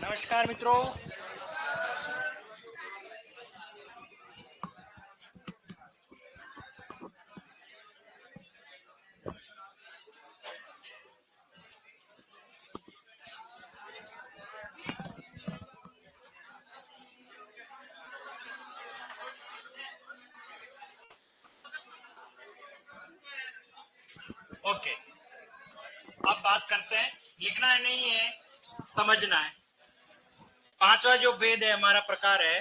नमस्कार मित्रों, ओके। अब बात करते हैं, लिखना नहीं है, समझना है। पांचवा जो भेद है हमारा प्रकार है,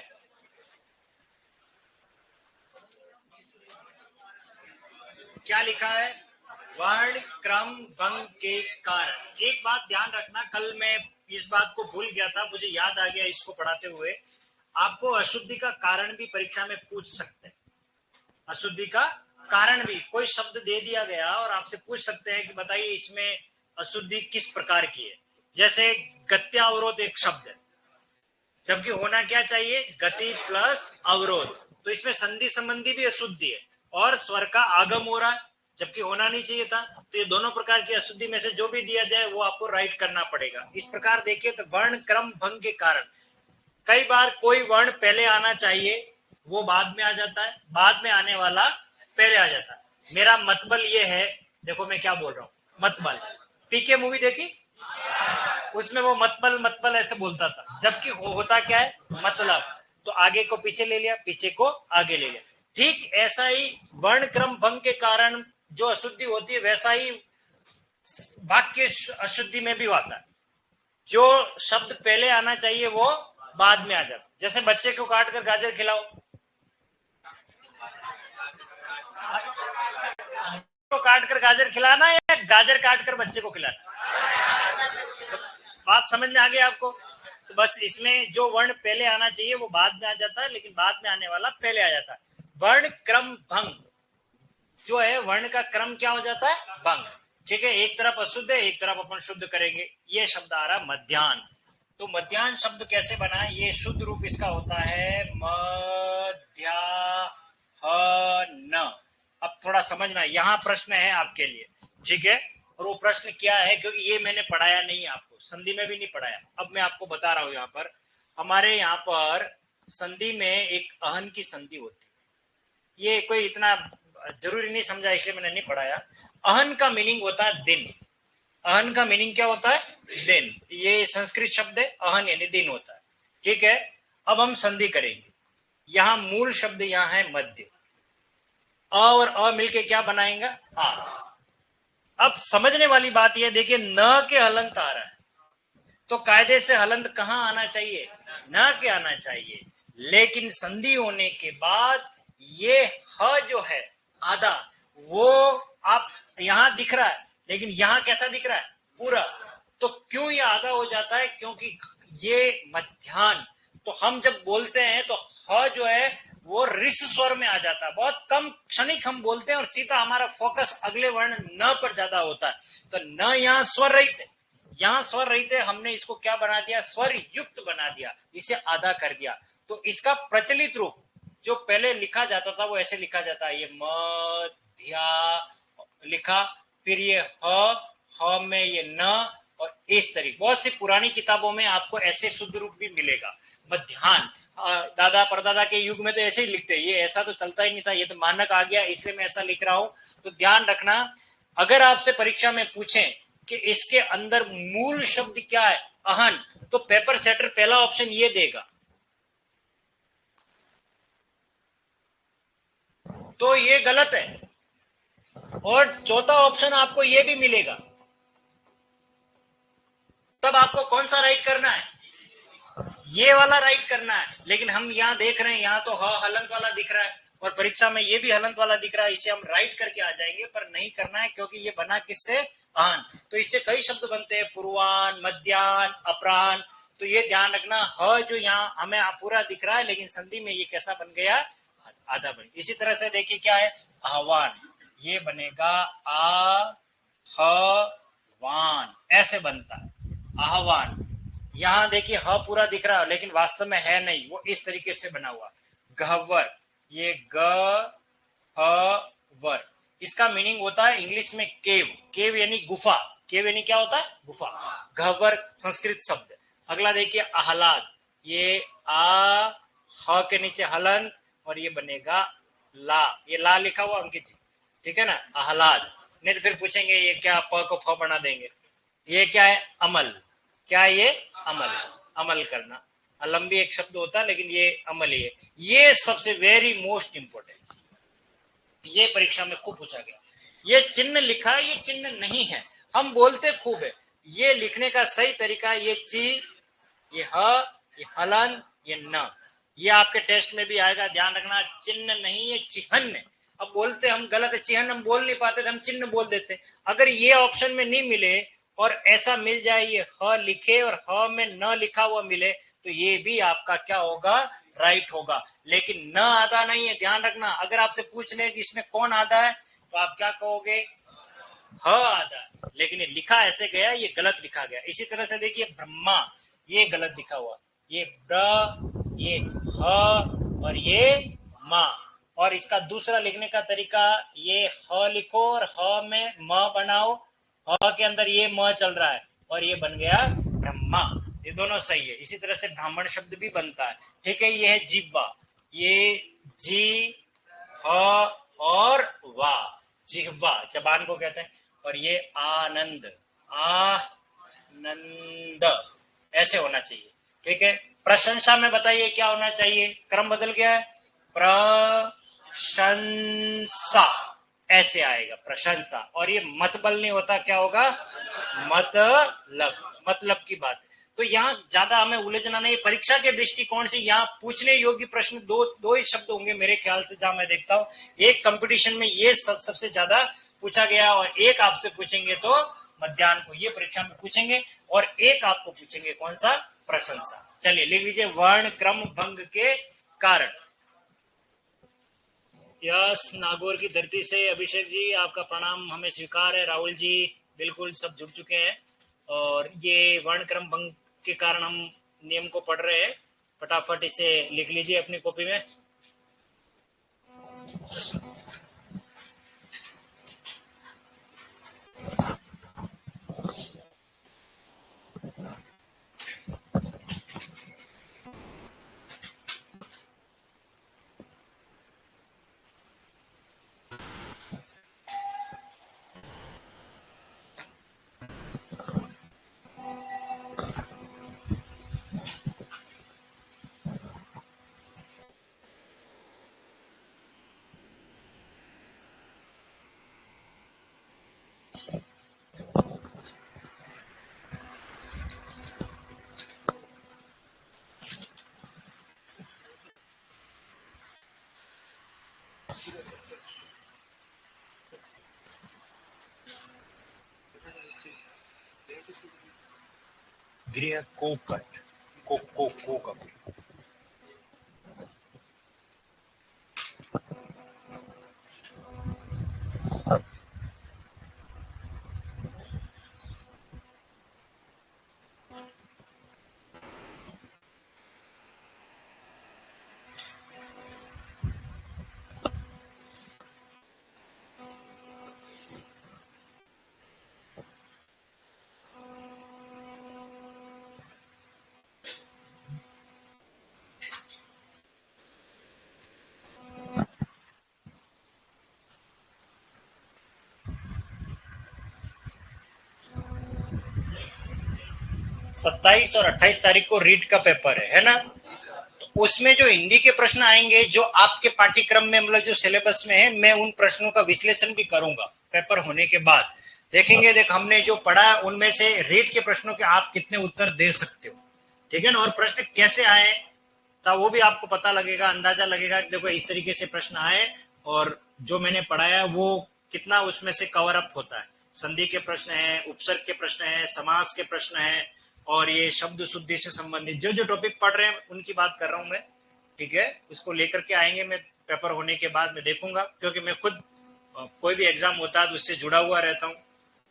क्या लिखा है? वर्ण क्रम भंग के कारण। एक बात ध्यान रखना, कल मैं इस बात को भूल गया था, मुझे याद आ गया इसको पढ़ाते हुए। आपको अशुद्धि का कारण भी परीक्षा में पूछ सकते हैं। अशुद्धि का कारण भी कोई शब्द दे दिया गया और आपसे पूछ सकते हैं कि बताइए इसमें अशुद्धि किस प्रकार की है। जैसे गत्यावरोध एक शब्द है, जबकि होना क्या चाहिए? गति प्लस अवरोध। तो इसमें संधि संबंधी भी अशुद्धि है और स्वर का आगम हो रहा है, जबकि होना नहीं चाहिए था। तो ये दोनों प्रकार की अशुद्धि में से जो भी दिया जाए वो आपको राइट करना पड़ेगा। इस प्रकार देखिए तो वर्ण क्रम भंग के कारण कई बार कोई वर्ण पहले आना चाहिए वो बाद में आ जाता है, बाद में आने वाला पहले आ जाता है। मेरा मतबल ये है, देखो मैं क्या बोल रहा हूँ, मतबल। पीके मूवी देखी? उसमें वो मतबल मतबल ऐसे बोलता था, जबकि होता क्या है? मतलब। तो आगे को पीछे ले लिया, पीछे को आगे ले लिया। ठीक ऐसा ही वर्ण क्रम भंग के कारण जो अशुद्धि होती है, वैसा ही वाक्य अशुद्धि में भी होता है। जो शब्द पहले आना चाहिए वो बाद में आ जाता। जैसे बच्चे को काट कर गाजर खिलाओ, तो काट कर गाजर खिलाना या गाजर काट कर बच्चे को खिलाना? बात समझ में आ गई आपको? तो बस इसमें जो वर्ण पहले आना चाहिए वो बाद में आ जाता है, लेकिन बाद में आने वाला पहले आ जाता है। वर्ण क्रम भंग जो है, वर्ण का क्रम क्या हो जाता है? भंग। ठीक है, एक तरफ अशुद्ध है, एक तरफ अपन शुद्ध करेंगे। ये शब्द आ रहा मध्याह्न। तो मध्याह्न शब्द कैसे बना है? ये शुद्ध रूप इसका होता है मध्याह्न। अब थोड़ा समझना, यहाँ प्रश्न है आपके लिए, ठीक है? और वो प्रश्न क्या है, क्योंकि ये मैंने पढ़ाया नहीं आपको, संधि में भी नहीं पढ़ाया। अब मैं आपको बता रहा हूं। यहाँ पर हमारे यहाँ पर संधि में एक अहन की संधि होती है। ये कोई इतना जरूरी नहीं समझा, इसलिए मैंने नहीं पढ़ाया। अहन का मीनिंग होता है दिन। अहन का मीनिंग क्या होता है? दिन। ये संस्कृत शब्द है, अहन यानी दिन होता है। ठीक है, अब हम संधि करेंगे। यहां मूल शब्द यहां है मध्य। अ और अ मिलके क्या बनाएंगे? आ। अब समझने वाली बात यह देखिए, न के हलंत आ रहा है, तो कायदे से हलंत कहां आना चाहिए? न के आना चाहिए। लेकिन संधि होने के बाद ये ह जो है आधा, वो आप यहां दिख रहा है, लेकिन यहां कैसा दिख रहा है? पूरा। तो क्यों ये आधा हो जाता है? क्योंकि ये मध्याह्न। तो हम जब बोलते हैं तो ह जो है वो ऋष स्वर में आ जाता है। बहुत कम क्षणिक हम बोलते हैं और सीधा हमारा फोकस अगले वर्ण न पर ज्यादा होता है। तो न यहाँ स्वर रहित है, यहां स्वर रहित है, हमने इसको क्या बना दिया? स्वर युक्त बना दिया, इसे आधा कर दिया। तो इसका प्रचलित रूप जो पहले लिखा जाता था वो ऐसे लिखा जाता है, ये मध्या लिखा, फिर ये ह में ये न, और इस तरीके बहुत सी पुरानी किताबों में आपको ऐसे शुद्ध रूप भी मिलेगा, मध्याह्न। दादा परदादा के युग में तो ऐसे ही लिखते, ये ऐसा तो चलता ही नहीं था, ये तो मानक आ गया, इसलिए मैं ऐसा लिख रहा हूं। तो ध्यान रखना, अगर आपसे परीक्षा में पूछें कि इसके अंदर मूल शब्द क्या है, अहन, तो पेपर सेटर पहला ऑप्शन ये देगा, तो ये गलत है। और चौथा ऑप्शन आपको ये भी मिलेगा। तब आपको कौन सा राइट करना है? ये वाला राइट करना है। लेकिन हम यहाँ देख रहे हैं, यहाँ तो हलंत वाला दिख रहा है और परीक्षा में ये भी हलंत वाला दिख रहा है, इसे हम राइट करके आ जाएंगे, पर नहीं करना है, क्योंकि ये बना किससे? अहन। तो इससे कई शब्द बनते हैं, पूर्वान, मध्यान, अपरान। तो ये ध्यान रखना, ह जो यहाँ हमें पूरा दिख रहा है, लेकिन संधि में ये कैसा बन गया? आधा बन। इसी तरह से देखिए क्या है, आह्वान, ये बनेगा आ ह वान, ऐसे बनता है आह्वान। यहां देखिए ह पूरा दिख रहा है, लेकिन वास्तव में है नहीं, वो इस तरीके से बना हुआ। गहवर, ये ग ह वर, इसका मीनिंग होता है इंग्लिश में केव। केव यानी गुफा। केव यानी क्या होता है? गुफा। गहवर संस्कृत शब्द। अगला देखिए आहलाद, ये आ ह के नीचे हलंत और ये बनेगा ला, ये ला लिखा हुआ अंकित जी, ठीक है ना, आहलाद। नहीं तो फिर पूछेंगे ये क्या प को फ बना देंगे। ये क्या है, अमल, क्या ये अमल, अमल करना। लंबी एक शब्द होता है लेकिन ये अमल ही है। ये सबसे वेरी मोस्ट इंपोर्टेंट, ये परीक्षा में खूब पूछा गया। ये चिन्ह लिखा है, ये चिन्ह नहीं है, हम बोलते खूब है। ये लिखने का सही तरीका, ये ची, ये ह, ये हलन, ये न, ये आपके टेस्ट में भी आएगा, ध्यान रखना। चिन्ह नहीं, ये चिन्ह। अब बोलते हम गलत है, चिन्ह हम बोल नहीं पाते, हम चिन्ह बोल देते। अगर ये ऑप्शन में नहीं मिले और ऐसा मिल जाए ये ह लिखे और ह में न लिखा हुआ मिले, तो ये भी आपका क्या होगा, राइट होगा। लेकिन न आधा नहीं है, ध्यान रखना। अगर आपसे पूछ ले कि इसमें कौन आधा है, तो आप क्या कहोगे, ह आधा है। लेकिन ये लिखा ऐसे गया, ये गलत लिखा गया। इसी तरह से देखिए ब्रह्मा, ये गलत लिखा हुआ, ये ब, ये ह और ये मा। और इसका दूसरा लिखने का तरीका, ये ह लिखो और ह में म बनाओ, ह के अंदर ये म चल रहा है और ये बन गया ब्रह्मा। ये दोनों सही है। इसी तरह से ब्राह्मण शब्द भी बनता है, ठीक है। ये है जिह्वा, ये जी ह और वा, जिह्वा जबान को कहते हैं। और ये आनंद, आनंद, ऐसे होना चाहिए, ठीक है। प्रशंसा में बताइए क्या होना चाहिए, क्रम बदल गया है, प्रशंसा ऐसे आएगा, प्रशंसा। और ये मतबल नहीं होता, क्या होगा, मतलब, मतलब की बात है। तो यहाँ ज्यादा हमें उलझना नहीं। परीक्षा के दृष्टिकोण से यहाँ पूछने योग्य प्रश्न दो ही शब्द होंगे मेरे ख्याल से, जहां मैं देखता हूँ। एक कंपटीशन में ये सबसे ज्यादा पूछा गया, और एक आपसे पूछेंगे तो मध्याह्न को ये परीक्षा में पूछेंगे, और एक आपको पूछेंगे कौन सा, प्रशंसा। चलिए लिख लीजिए, वर्ण क्रम भंग के कारण। यस, नागौर की धरती से अभिषेक जी आपका प्रणाम हमें स्वीकार है। राहुल जी बिल्कुल सब जुड़ चुके हैं। और ये वर्णक्रम भंग के कारण हम नियम को पढ़ रहे हैं। फटाफट इसे लिख लीजिए अपनी कॉपी में। गृह कोकट, को का कोई। सत्ताईस और 28 तारीख को रीट का पेपर है ना। तो उसमें जो हिंदी के प्रश्न आएंगे, जो आपके पाठ्यक्रम में मतलब जो सिलेबस में है, मैं उन प्रश्नों का विश्लेषण भी करूंगा पेपर होने के बाद। देखेंगे, देख हमने जो पढ़ा है उनमें से रीट के प्रश्नों के आप कितने उत्तर दे सकते हो, ठीक है ना। और प्रश्न कैसे आए, तो वो भी आपको पता लगेगा, अंदाजा लगेगा कि देखो इस तरीके से प्रश्न आए, और जो मैंने पढ़ाया वो कितना उसमें से कवर अप होता है। संधि के प्रश्न है, उपसर्ग के प्रश्न है, समास के प्रश्न है, और ये शब्द शुद्धि से संबंधित जो जो टॉपिक पढ़ रहे हैं उनकी बात कर रहा हूं मैं, ठीक है। उसको लेकर के आएंगे, मैं पेपर होने के बाद मैं देखूंगा, क्योंकि मैं खुद कोई भी एग्जाम होता है तो उससे जुड़ा हुआ रहता हूँ,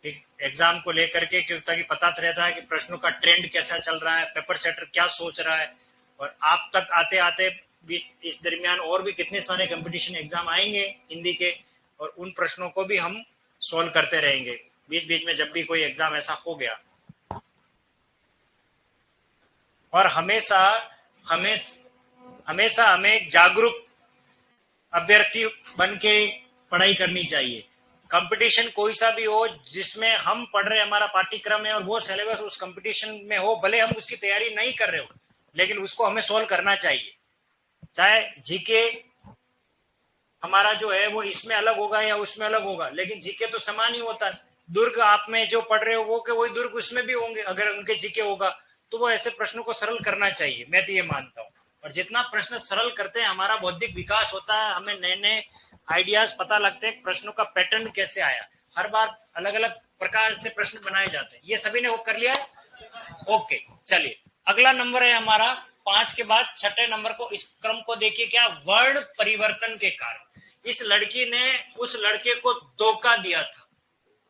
ठीक। एग्जाम को लेकर के, ताकि पता रहता है कि प्रश्नों का ट्रेंड कैसा चल रहा है, पेपर सेटर क्या सोच रहा है। और आप तक आते आते भी इस दरमियान और भी कितने सारे कंपटीशन एग्जाम आएंगे हिंदी के, और उन प्रश्नों को भी हम सॉल्व करते रहेंगे बीच बीच में, जब भी कोई एग्जाम ऐसा हो गया। और हमेशा हमें हमेशा हमें जागरूक अभ्यर्थी बन के पढ़ाई करनी चाहिए। कंपटीशन कोई सा भी हो जिसमें हम पढ़ रहे, हमारा पाठ्यक्रम है और वो सिलेबस उस कंपटीशन में हो, भले हम उसकी तैयारी नहीं कर रहे हो, लेकिन उसको हमें सोल्व करना चाहिए। चाहे जीके हमारा जो है वो इसमें अलग होगा या उसमें अलग होगा, लेकिन जीके तो समान ही होता है। दुर्ग आप में जो पढ़ रहे हो वो के वही दुर्ग उसमें भी होंगे। अगर उनके जीके होगा तो वो ऐसे प्रश्नों को सरल करना चाहिए, मैं तो ये मानता हूँ। और जितना प्रश्न सरल करते हैं हमारा बौद्धिक विकास होता है, हमें नए नए आइडियाज पता लगते हैं, प्रश्नों का पैटर्न कैसे आया, हर बार अलग अलग प्रकार से प्रश्न बनाए जाते हैं। ये सभी ने वो कर लिया है। ओके, चलिए अगला नंबर है हमारा 5 के बाद छठे नंबर को, इस क्रम को देखिए। क्या? वर्ण परिवर्तन के कारण इस लड़की ने उस लड़के को धोखा दिया था।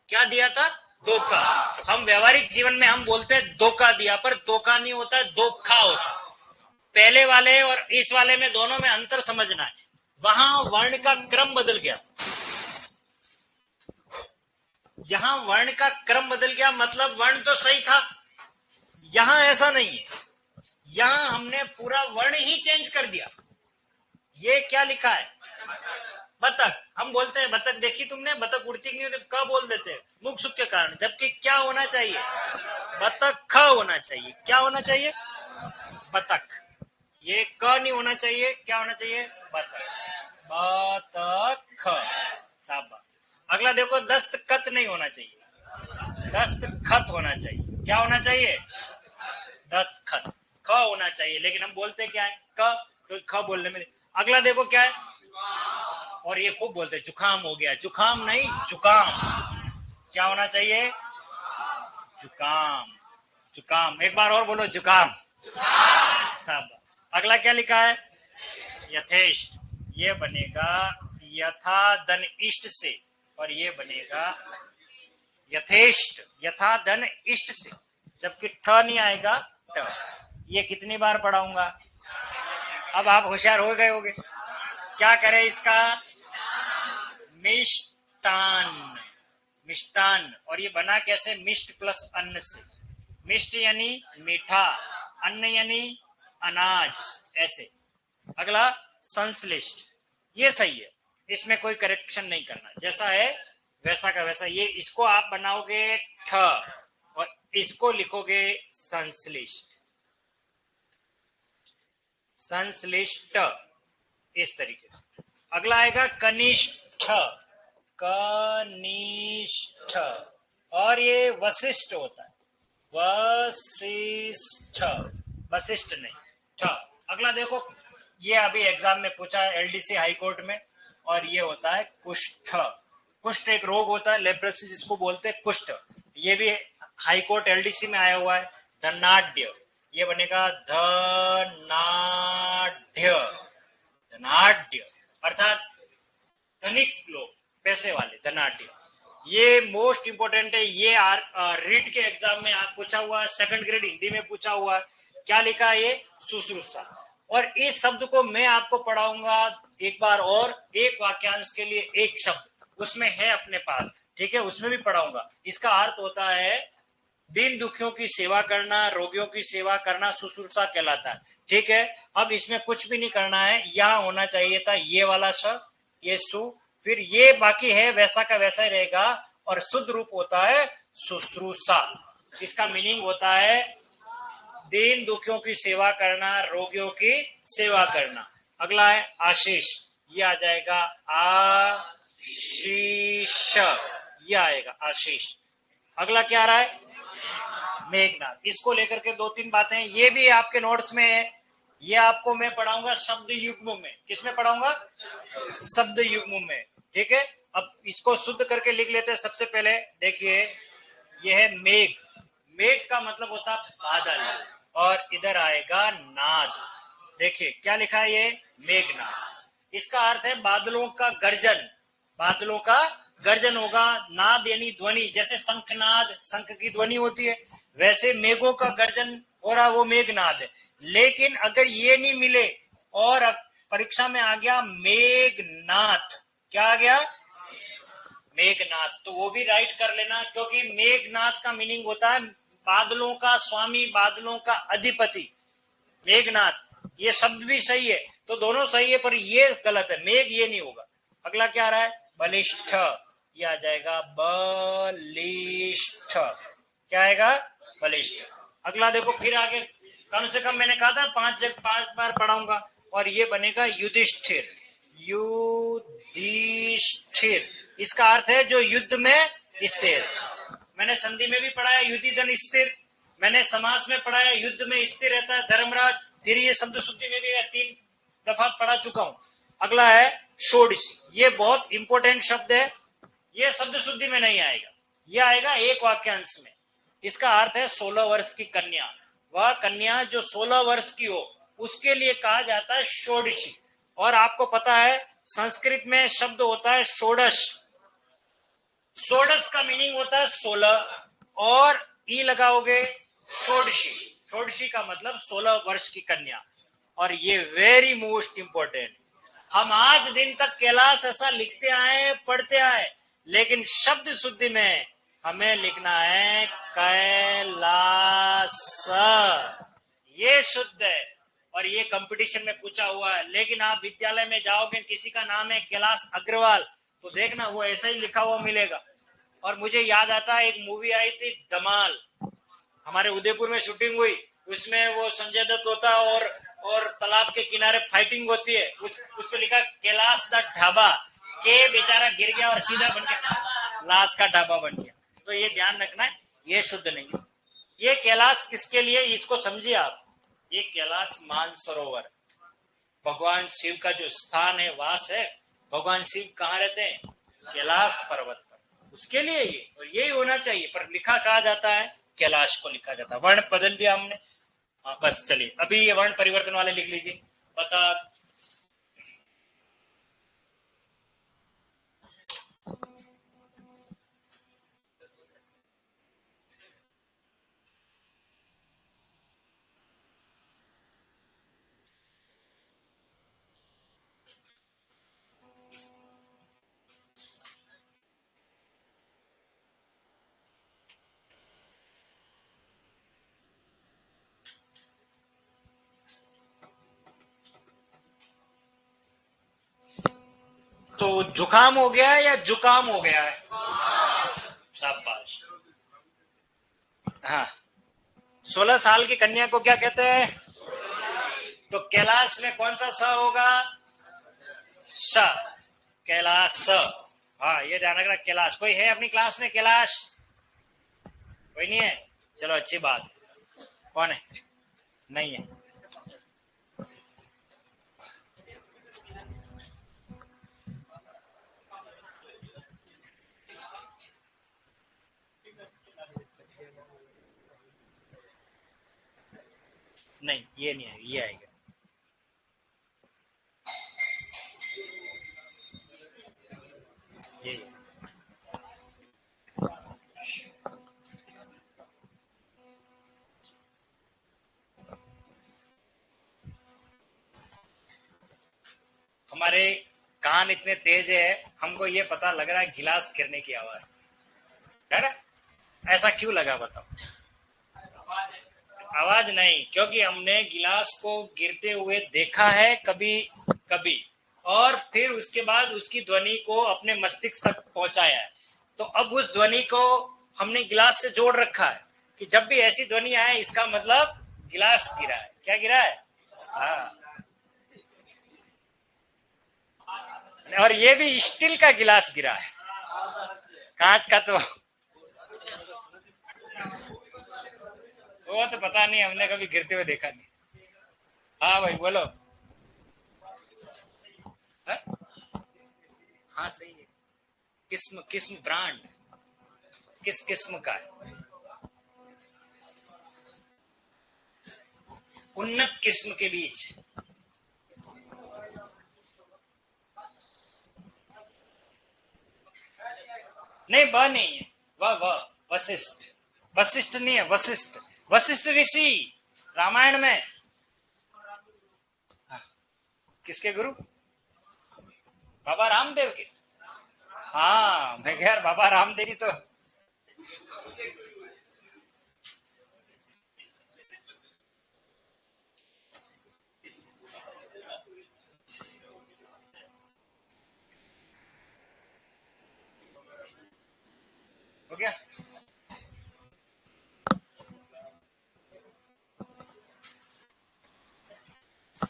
क्या दिया था? धोखा। हम व्यवहारिक जीवन में हम बोलते हैं धोखा दिया, पर धोखा नहीं होता है, धोखा होता है। पहले वाले और इस वाले में दोनों में अंतर समझना है। वहां वर्ण का क्रम बदल गया, यहां वर्ण का क्रम बदल गया, मतलब वर्ण तो सही था, यहां ऐसा नहीं है। यहां हमने पूरा वर्ण ही चेंज कर दिया। ये क्या लिखा है? बतख। हम बोलते हैं बतख, देखी तुमने? बतख उड़ती नहीं होती, क बोल देते हैं मुख सुख के कारण, जबकि क्या होना चाहिए? बतख ख होना चाहिए। क्या होना चाहिए? बतख। ये क नहीं होना चाहिए, क्या होना चाहिए? बतख। बतख। शाबाश। अगला देखो, दस्तखत नहीं होना चाहिए, दस्तखत होना चाहिए। क्या होना चाहिए? दस्तखत। ख होना चाहिए, लेकिन हम बोलते क्या है? क, तो ख बोलने में। अगला देखो क्या है, और ये खूब बोलते हैं जुकाम हो गया, जुकाम नहीं जुकाम। क्या होना चाहिए? जुकाम। जुकाम। एक बार और बोलो, जुकाम। अगला क्या लिखा है? यथेष्ट। ये बनेगा यथा धन इष्ट से, और ये बनेगा यथेष्ट यथा धन इष्ट से, जबकि ठ नहीं आएगा, ट। ये कितनी बार पढ़ाऊंगा? अब आप होशियार हो गए होगे। क्या करें इसका? मिष्टान। मिष्टान। और ये बना कैसे? मिष्ट प्लस अन्न से। मिष्ट यानी मीठा, अन्न यानी अनाज, ऐसे। अगला संश्लिष्ट। ये सही है, इसमें कोई करेक्शन नहीं करना, जैसा है वैसा का वैसा। ये इसको आप बनाओगे ठ और इसको लिखोगे संश्लिष्ट। संश्लिष्ट, इस तरीके से। अगला आएगा कनिष्ठ। कनिष्ठ। और ये वशिष्ठ होता है, वशिष्ठ, वशिष्ठ नहीं, ठ। अगला देखो, ये अभी एग्जाम में पूछा है एलडीसी हाई कोर्ट में, और ये होता है कुष्ठ। कुष्ठ एक रोग होता है, लेप्रोसी जिसको बोलते हैं, कुष्ठ। ये भी हाई कोर्ट एलडीसी में आया हुआ है। धनाढ़। ये बनेगा धनाढ़। धनाढ़ अर्थात धनिक लोग, पैसे वाले, धनाढ़। ये मोस्ट इंपोर्टेंट है। ये रीट के एग्जाम में आप पूछा हुआ, सेकंड ग्रेड हिंदी में पूछा हुआ। क्या लिखा है? ये शुश्रूषा। और इस शब्द को मैं आपको पढ़ाऊंगा एक बार और, एक वाक्यांश के लिए एक शब्द उसमें है अपने पास, ठीक है, उसमें भी पढ़ाऊंगा। इसका अर्थ होता है दीन दुखियों की सेवा करना, रोगियों की सेवा करना, शुश्रूषा कहलाता है, ठीक है। अब इसमें कुछ भी नहीं करना है, यहां होना चाहिए था ये वाला शब्द, ये सु, फिर ये बाकी है वैसा का वैसा ही रहेगा, और शुद्ध रूप होता है शुश्रूषा। इसका मीनिंग होता है दीन दुखियों की सेवा करना, रोगियों की सेवा करना। अगला है आशीष। ये आ जाएगा आशीष, ये आएगा आशीष। अगला क्या आ रहा है? मेघनाथ। इसको लेकर के 2-3 बातें, ये भी आपके नोट्स में है। ये आपको मैं पढ़ाऊंगा शब्द युग्म में। किसमें पढ़ाऊंगा? शब्द युग्म में, ठीक है। अब इसको शुद्ध करके लिख लेते हैं। सबसे पहले देखिए, यह है मेघ। मेघ का मतलब होता है बादल, और इधर आएगा नाद। देखिए क्या लिखा है? ये मेघनाद। इसका अर्थ है बादलों का गर्जन, बादलों का गर्जन होगा। नाद यानी ध्वनि, जैसे शंखनाद, शंख की ध्वनि होती है, वैसे मेघों का गर्जन हो रहा, वो मेघनाद है। लेकिन अगर ये नहीं मिले और परीक्षा में आ गया मेघनाथ, क्या आ गया? मेघनाथ, तो वो भी राइट कर लेना, क्योंकि मेघनाथ का मीनिंग होता है बादलों का स्वामी, बादलों का अधिपति। मेघनाथ, ये शब्द भी सही है, तो दोनों सही है, पर ये गलत है, मेघ ये नहीं होगा। अगला क्या आ रहा है? बलिष्ठ, ये आ जाएगा बलिष्ठ। क्या आएगा? बलिष्ठ। अगला देखो फिर आगे, कम से कम मैंने कहा था 5 बार पढ़ाऊंगा, और ये बनेगा युधिष्ठिर। युधिष्ठिर, इसका अर्थ है जो युद्ध में स्थिर। मैंने संधि में भी पढ़ाया युद्धि धन स्थिर, मैंने समास में पढ़ाया युद्ध में स्थिर रहता है धर्मराज, फिर ये शब्द शुद्धि में भी 3 दफा पढ़ा चुका हूं। अगला है षोडशी, ये बहुत इंपॉर्टेंट शब्द है, ये शब्द शुद्धि में नहीं आएगा, ये आएगा एक वाक्यांश में। इसका अर्थ है 16 वर्ष की कन्या। वह कन्या जो 16 वर्ष की हो उसके लिए कहा जाता है षोडशी। और आपको पता है संस्कृत में शब्द होता है षोडश, षोडश का मीनिंग होता है 16, और ई लगाओगे षोडशी, षोडशी का मतलब 16 वर्ष की कन्या। और ये वेरी मोस्ट इंपॉर्टेंट, हम आज दिन तक कैलाश ऐसा लिखते आए, पढ़ते आए, लेकिन शब्द शुद्धि में हमें लिखना है कैलाश, ये शुद्ध है। और ये कंपटीशन में पूछा हुआ है, लेकिन आप विद्यालय में जाओगे, किसी का नाम है कैलाश अग्रवाल, तो देखना वो ऐसा ही लिखा हुआ मिलेगा। और मुझे याद आता है एक मूवी आई थी धमाल, हमारे उदयपुर में शूटिंग हुई, उसमें वो संजय दत्त होता है और तालाब के किनारे फाइटिंग होती है, उस पे लिखा कैलाश द ढाबा, के बेचारा गिर गया और सीधा बन गया लाश का ढाबा बन गया। तो ये ध्यान रखना है, ये शुद्ध नहीं। ये कैलाश किसके लिए, इसको समझिए आप। ये कैलाश मानसरोवर, भगवान शिव का जो स्थान है, वास है, भगवान शिव कहाँ रहते हैं? कैलाश पर्वत पर, उसके लिए ये, और यही होना चाहिए, पर लिखा कहा जाता है कैलाश को लिखा जाता है। वर्ण बदल दिया हमने। हाँ बस चलिए, अभी ये वर्ण परिवर्तन वाले लिख लीजिए। बता, तो जुकाम हो गया है या जुकाम हो गया है? शाबाश। हाँ, 16 साल की कन्या को क्या कहते हैं? तो कैलाश में कौन सा स होगा? श, कैलाश। हाँ, ये ध्यान रखना, कैलाश। कोई है अपनी क्लास में कैलाश? कोई नहीं है, चलो अच्छी बात। कौन है? नहीं है। नहीं, ये नहीं है, ये आएगा। ये हमारे कान इतने तेज है, हमको ये पता लग रहा है गिलास गिरने की आवाज है ना? ऐसा क्यों लगा बताओ? आवाज नहीं, क्योंकि हमने गिलास को गिरते हुए देखा है कभी कभी, और फिर उसके बाद उसकी ध्वनि को अपने मस्तिष्क तक पहुंचाया है। तो अब उस ध्वनि को हमने गिलास से जोड़ रखा है कि जब भी ऐसी ध्वनि आए, इसका मतलब गिलास गिरा है। क्या गिरा है? हाँ, और ये भी स्टील का गिलास गिरा है, कांच का तो वो तो पता नहीं, हमने कभी गिरते हुए देखा नहीं। हाँ भाई बोलो। हाँ, हाँ सही है। किस्म, किस्म ब्रांड, किस किस्म का है? उन्नत किस्म के बीच। नहीं, ब नहीं है, व वशिष्ठ। वशिष्ठ नहीं है, वशिष्ठ, वशिष्ठ ऋषि, रामायण में। हाँ, किसके गुरु? बाबा रामदेव के। हाँ, मैं कह बाबा रामदेव जी तो हो गया?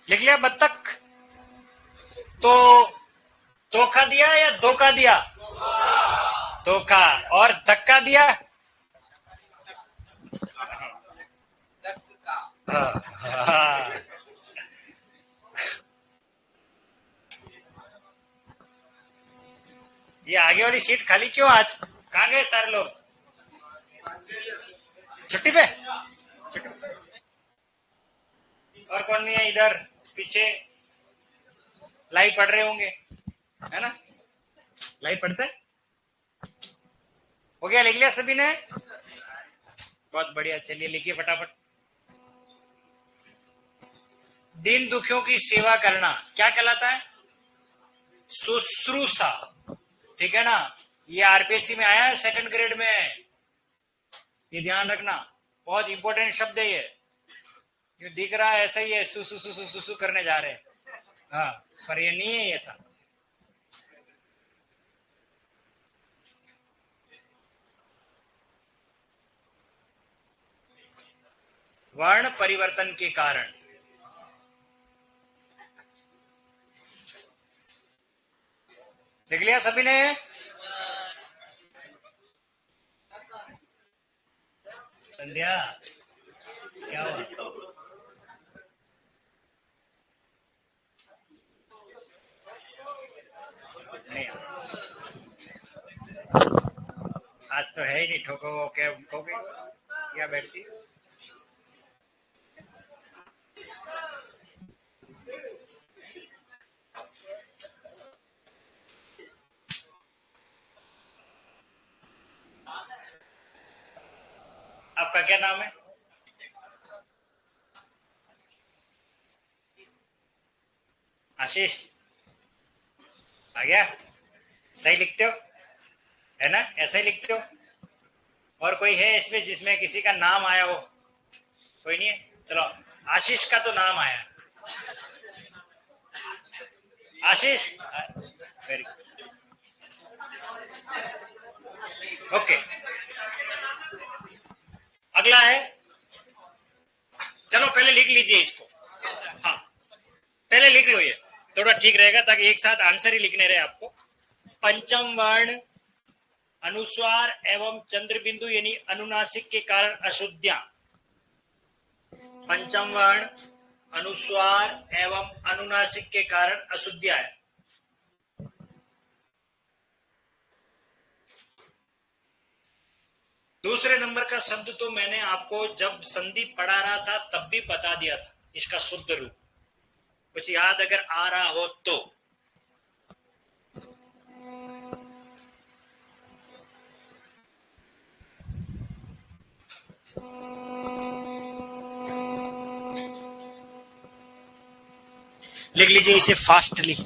लिख लिया बत्तख? तो धोखा दिया या धोखा दिया? धोखा। और धक्का दिया? हाँ। ये आगे वाली सीट खाली क्यों आज? कहाँ गए सारे लोग? छुट्टी पे? और कौन नहीं है इधर? पीछे लाइव पढ़ रहे होंगे, है ना? लाइव पढ़ते? हो गया? लिख लिया सभी ने? बहुत बढ़िया, चलिए लिखिए फटाफट। दीन दुखियों की सेवा करना क्या कहलाता है? शुश्रूषा। ठीक है ना? ये आरपीएससी में आया है सेकंड ग्रेड में, ये ध्यान रखना, बहुत इंपॉर्टेंट शब्द है ये। जो दिख रहा है ऐसा ही है, सुसु सुसु सुसु करने जा रहे हैं, हाँ, पर ये नहीं है ऐसा। वर्ण परिवर्तन के कारण लिख लिया सभी ने? संध्या क्या हुआ? नहीं, आज तो है ही नहीं, ठोको क्या ठोके क्या बैठती? आपका क्या नाम है? आशीष? आ गया? सही लिखते हो, है ना? ऐसा ही लिखते हो? और कोई है इसमें जिसमें किसी का नाम आया हो? कोई नहीं है? चलो, आशीष का तो नाम आया। आशीष, वेरी गुड। ओके, अगला है, चलो पहले लिख लीजिए इसको। हाँ, पहले लिख लो, ये थोड़ा ठीक रहेगा ताकि एक साथ आंसर ही लिखने रहे आपको। पंचम वर्ण अनुस्वार एवं चंद्र बिंदु यानी अनुनासिक के कारण अशुद्धियां। पंचम वर्ण अनुस्वार एवं अनुनासिक के कारण अशुद्धियां है। दूसरे नंबर का शब्द तो मैंने आपको जब संधि पढ़ा रहा था तब भी बता दिया था, इसका शुद्ध रूप कुछ याद अगर आ रहा हो तो। लिख लीजिए इसे फास्टली।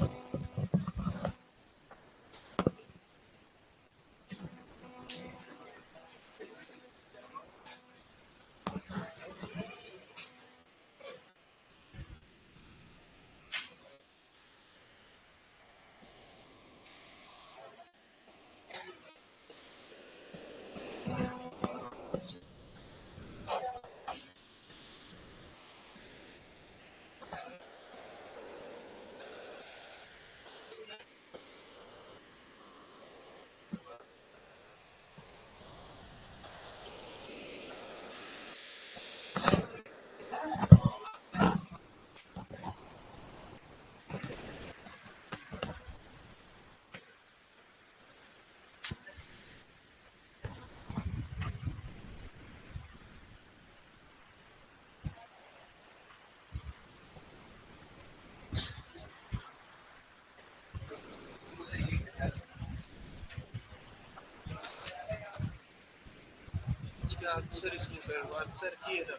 आंसर इसमें सर आंसर किए था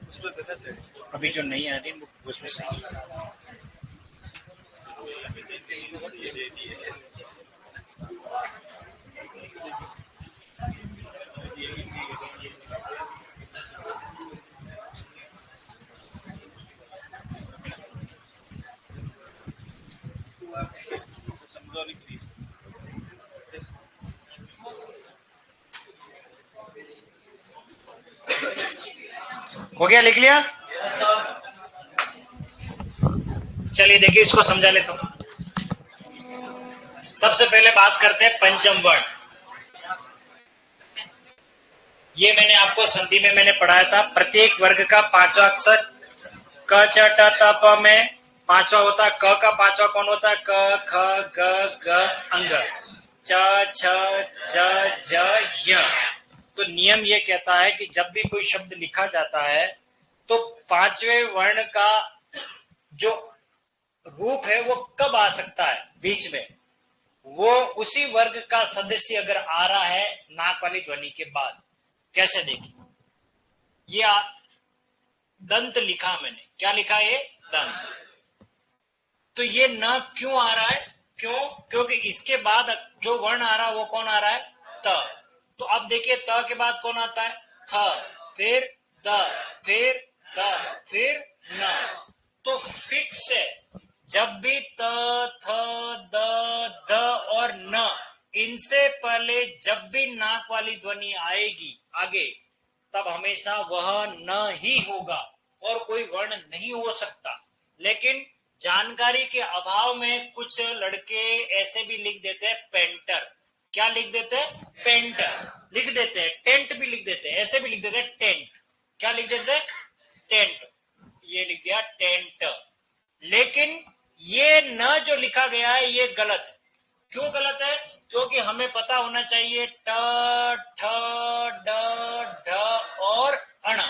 उसमें गलत है, अभी जो नहीं आ रही उसमें सही है। हो गया, लिख लिया? चलिए देखिए, इसको समझा लेता हूं। सबसे पहले बात करते हैं पंचम वर्ण। ये मैंने आपको संधि में मैंने पढ़ाया था, प्रत्येक वर्ग का पांचवा अक्षर क च ट त प में पांचवा होता है। क का पांचवा कौन होता है? क ख ग घ अंग, च छ ज ज य। तो नियम ये कहता है कि जब भी कोई शब्द लिखा जाता है तो पांचवें वर्ण का जो रूप है वो कब आ सकता है बीच में, वो उसी वर्ग का सदस्य अगर आ रहा है नाक वाली ध्वनि के बाद। कैसे? देखिए, ये दंत लिखा मैंने, क्या लिखा? ये दंत। तो ये न क्यों आ रहा है? क्यों? क्योंकि इसके बाद जो वर्ण आ रहा है वो कौन आ रहा है? त। तो अब देखिए, त के बाद कौन आता है? थ, फिर द, फिर द, फिर न। तो फिक्स है, जब भी त, थ, द, द और न, इनसे पहले जब भी नाक वाली ध्वनि आएगी आगे, तब हमेशा वह न ही होगा और कोई वर्ण नहीं हो सकता। लेकिन जानकारी के अभाव में कुछ लड़के ऐसे भी लिख देते हैं पेंटर। क्या लिख देते हैं? पेंटर लिख देते हैं। टेंट भी लिख देते हैं, ऐसे भी लिख देते हैं टेंट। क्या लिख देते हैं? टेंट। ये लिख दिया टेंट। लेकिन ये न जो लिखा गया है ये गलत है। क्यों गलत है? क्योंकि हमें पता होना चाहिए ट, ठ, ड, ढ और अण,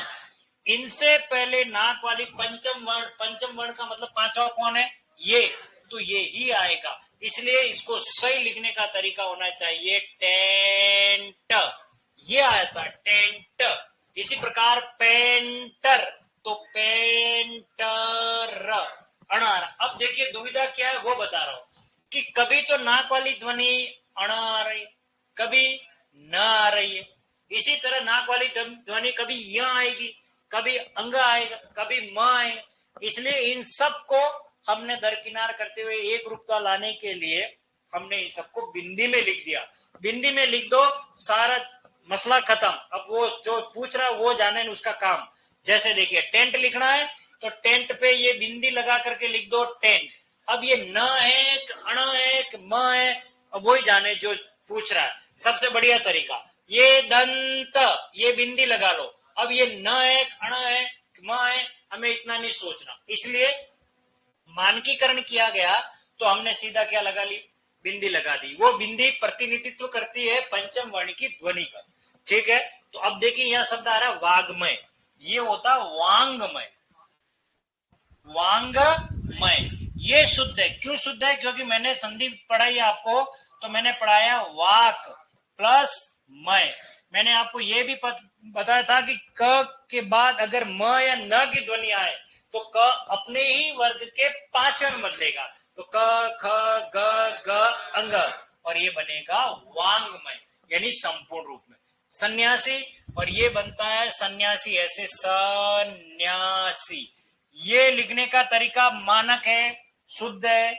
इनसे पहले नाक वाली पंचम वर्ण, पंचम वर्ण का मतलब पांचवा कौन है? ये। तो ये ही आएगा, इसलिए इसको सही लिखने का तरीका होना चाहिए टेंट। ये आया था टेंट। इसी प्रकार पेंटर, तो पेंटर अणार। अब देखिए दुविधा क्या है वो बता रहा हूं कि कभी तो नाक वाली ध्वनि अण आ रही है, कभी न आ रही है। इसी तरह नाक वाली ध्वनि कभी य आएगी, कभी अंग आएगा, कभी म आएगा। इसलिए इन सबको हमने दरकिनार करते हुए एक रूपता लाने के लिए हमने इन सबको बिंदी में लिख दिया। बिंदी में लिख दो, सारा मसला खत्म। अब वो जो पूछ रहा है वो जाने उसका काम। जैसे देखिए, टेंट लिखना है तो टेंट पे ये बिंदी लगा करके लिख दो टेंट। अब ये न है कि अण है कि म है, अब वही जाने जो पूछ रहा है। सबसे बढ़िया तरीका, ये दंत, ये बिंदी लगा लो। अब ये न है, अण है, म है, हमें इतना नहीं सोचना। इसलिए मानकीकरण किया गया तो हमने सीधा क्या लगा ली? बिंदी लगा दी। वो बिंदी प्रतिनिधित्व करती है पंचम वर्ण की ध्वनि का। ठीक है? तो अब देखिए यहां शब्द आ रहा है वाग्मय, ये होता वांगमय। वांगमय ये शुद्ध है। क्यों शुद्ध है? क्योंकि मैंने संधि पढ़ाई आपको, तो मैंने पढ़ाया वाक प्लस मय। मैंने आपको ये भी बताया था कि क के बाद अगर म या न की ध्वनि आए तो क अपने ही वर्ग के पांचवें में बदलेगा, तो क ख ग घ अंग, और ये बनेगा वांगमय यानी संपूर्ण रूप में सन्यासी। और ये बनता है सन्यासी, ऐसे सन्यासी। ये लिखने का तरीका मानक है, शुद्ध है,